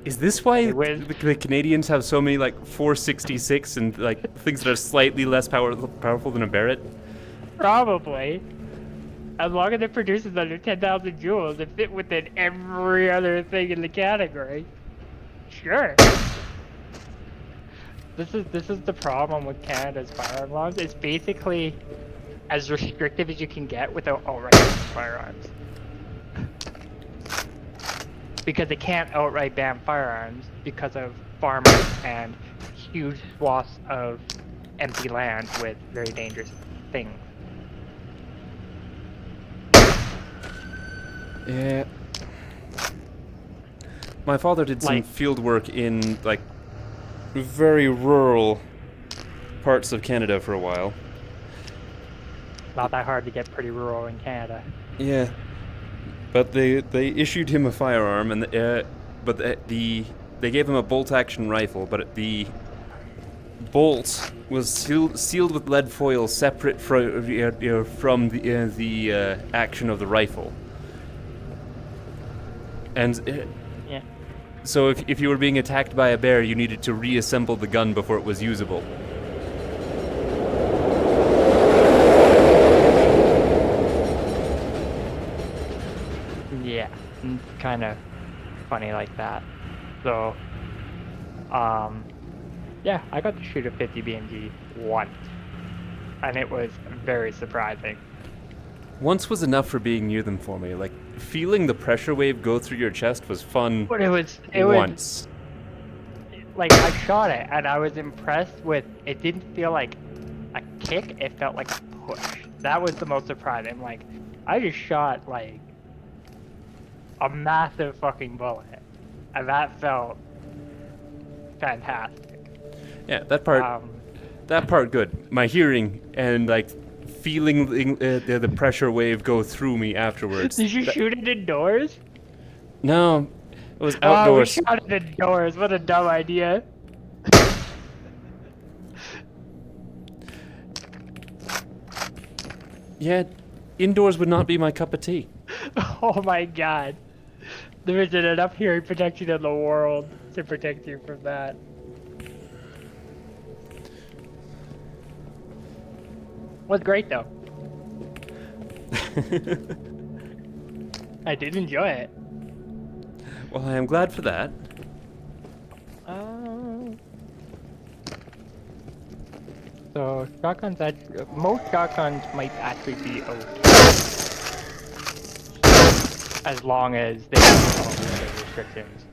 Is this why the Canadians have so many like 466 and like things that are slightly less powerful than a Barrett? Probably. As long as it produces under 10,000 joules, it fit within every other thing in the category. Sure. This is the problem with Canada's firearm laws. It's basically as restrictive as you can get without outright firearms. Because they can't outright ban firearms because of farmers and huge swaths of empty land with very dangerous things. Yeah. My father did some field work in like very rural parts of Canada for a while. Not that hard to get pretty rural in Canada. Yeah, but they issued him a firearm, and they gave him a bolt-action rifle, but the bolt was sealed with lead foil, separate from the action of the rifle. And Yeah. so if you were being attacked by a bear, you needed to reassemble the gun before it was usable. Yeah, kind of funny like that. So, yeah, I got to shoot a 50 BMG once, and it was very surprising. Once was enough for being near them for me. Like, feeling the pressure wave go through your chest was fun But it was once. like I shot it, and I was impressed with. It didn't feel like a kick; it felt like a push. That was the most surprising. Like, I just shot like a massive fucking bullet, and that felt fantastic. Yeah, that part good. My hearing and like feeling the pressure wave go through me afterwards. Did you shoot it indoors? No, it was Oh, we outdoors. shot it indoors. What a dumb idea. Yeah, indoors would not be my cup of tea. Oh my god. There isn't enough hearing protection in the world to protect you from that. Was great though. I did enjoy it. Well, I am glad for that. So shotguns, most shotguns might actually be okay, as long as they don't follow the restrictions.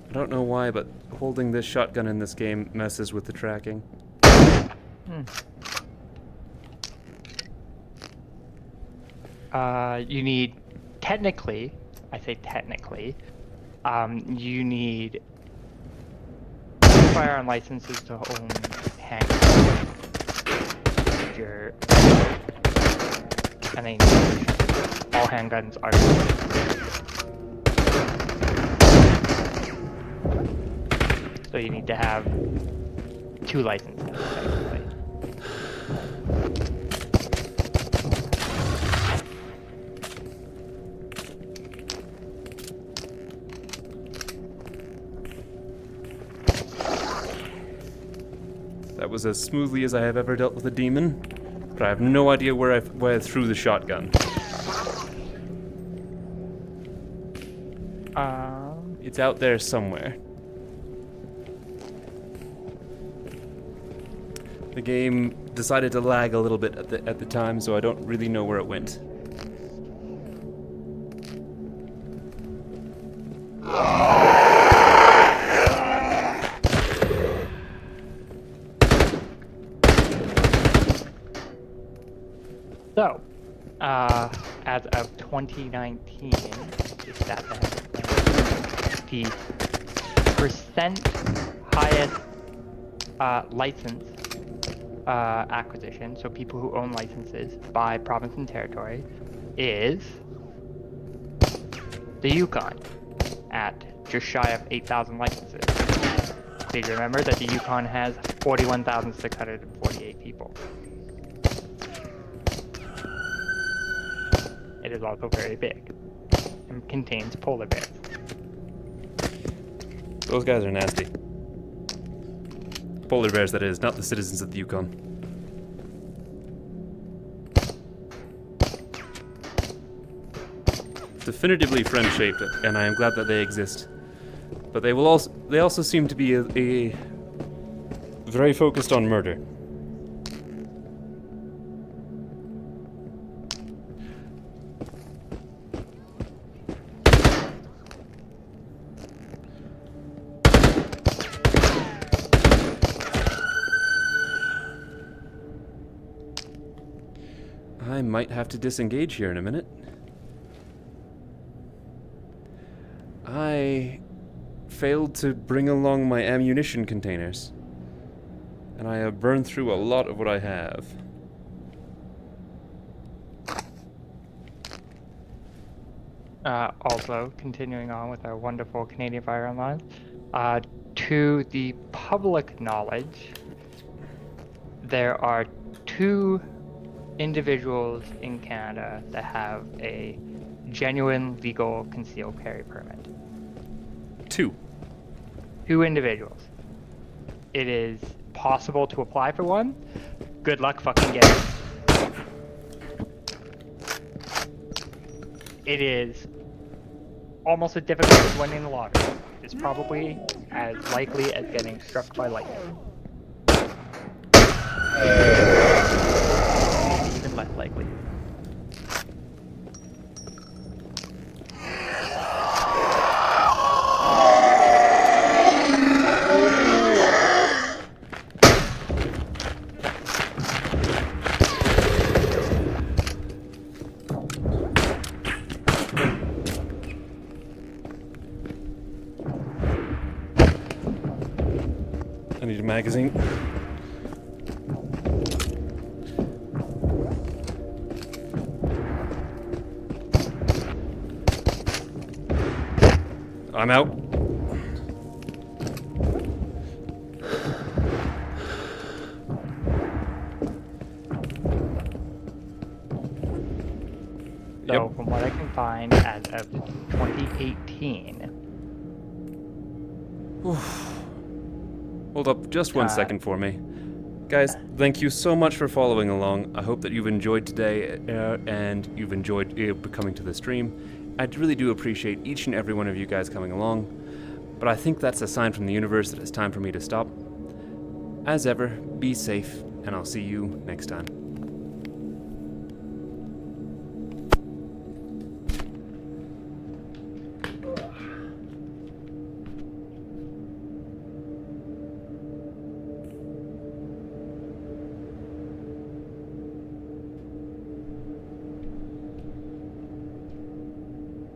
I don't know why, but holding this shotgun in this game messes with the tracking. You need, technically, I say technically, you need firearm licenses to own handguns. And then all handguns are. So you need to have 2 licenses, technically. That was as smoothly as I have ever dealt with a demon, but I have no idea where I threw the shotgun. It's out there somewhere. The game decided to lag a little bit at the time, so I don't really know where it went. So, as of 2019, is that the percent highest license acquisition, so people who own licenses by province and territory, is the Yukon at just shy of 8,000 licenses. Please remember that the Yukon has 41,648 people. It is also very big and contains polar bears. Those guys are nasty. Polar bears, that is, not the citizens of the Yukon. Definitively friend-shaped, and I am glad that they exist. But they also seem to be a very focused on murder. I might have to disengage here in a minute. I failed to bring along my ammunition containers, and I have burned through a lot of what I have. Also, continuing on with our wonderful Canadian firearm lines, to the public knowledge, there are 2 individuals in Canada that have a genuine legal concealed carry permit. 2. 2 individuals. It is possible to apply for one. Good luck fucking getting it. It is almost as difficult as winning the lottery. It's probably as likely as getting struck by lightning. Maybe even less likely. I need a magazine. I'm out. So, Yep. from what I can find, as of 2018, Hold up just one second for me. Guys, thank you so much for following along. I hope that you've enjoyed today and you've enjoyed coming to the stream. I really do appreciate each and every one of you guys coming along, but I think that's a sign from the universe that it's time for me to stop. As ever, be safe, and I'll see you next time.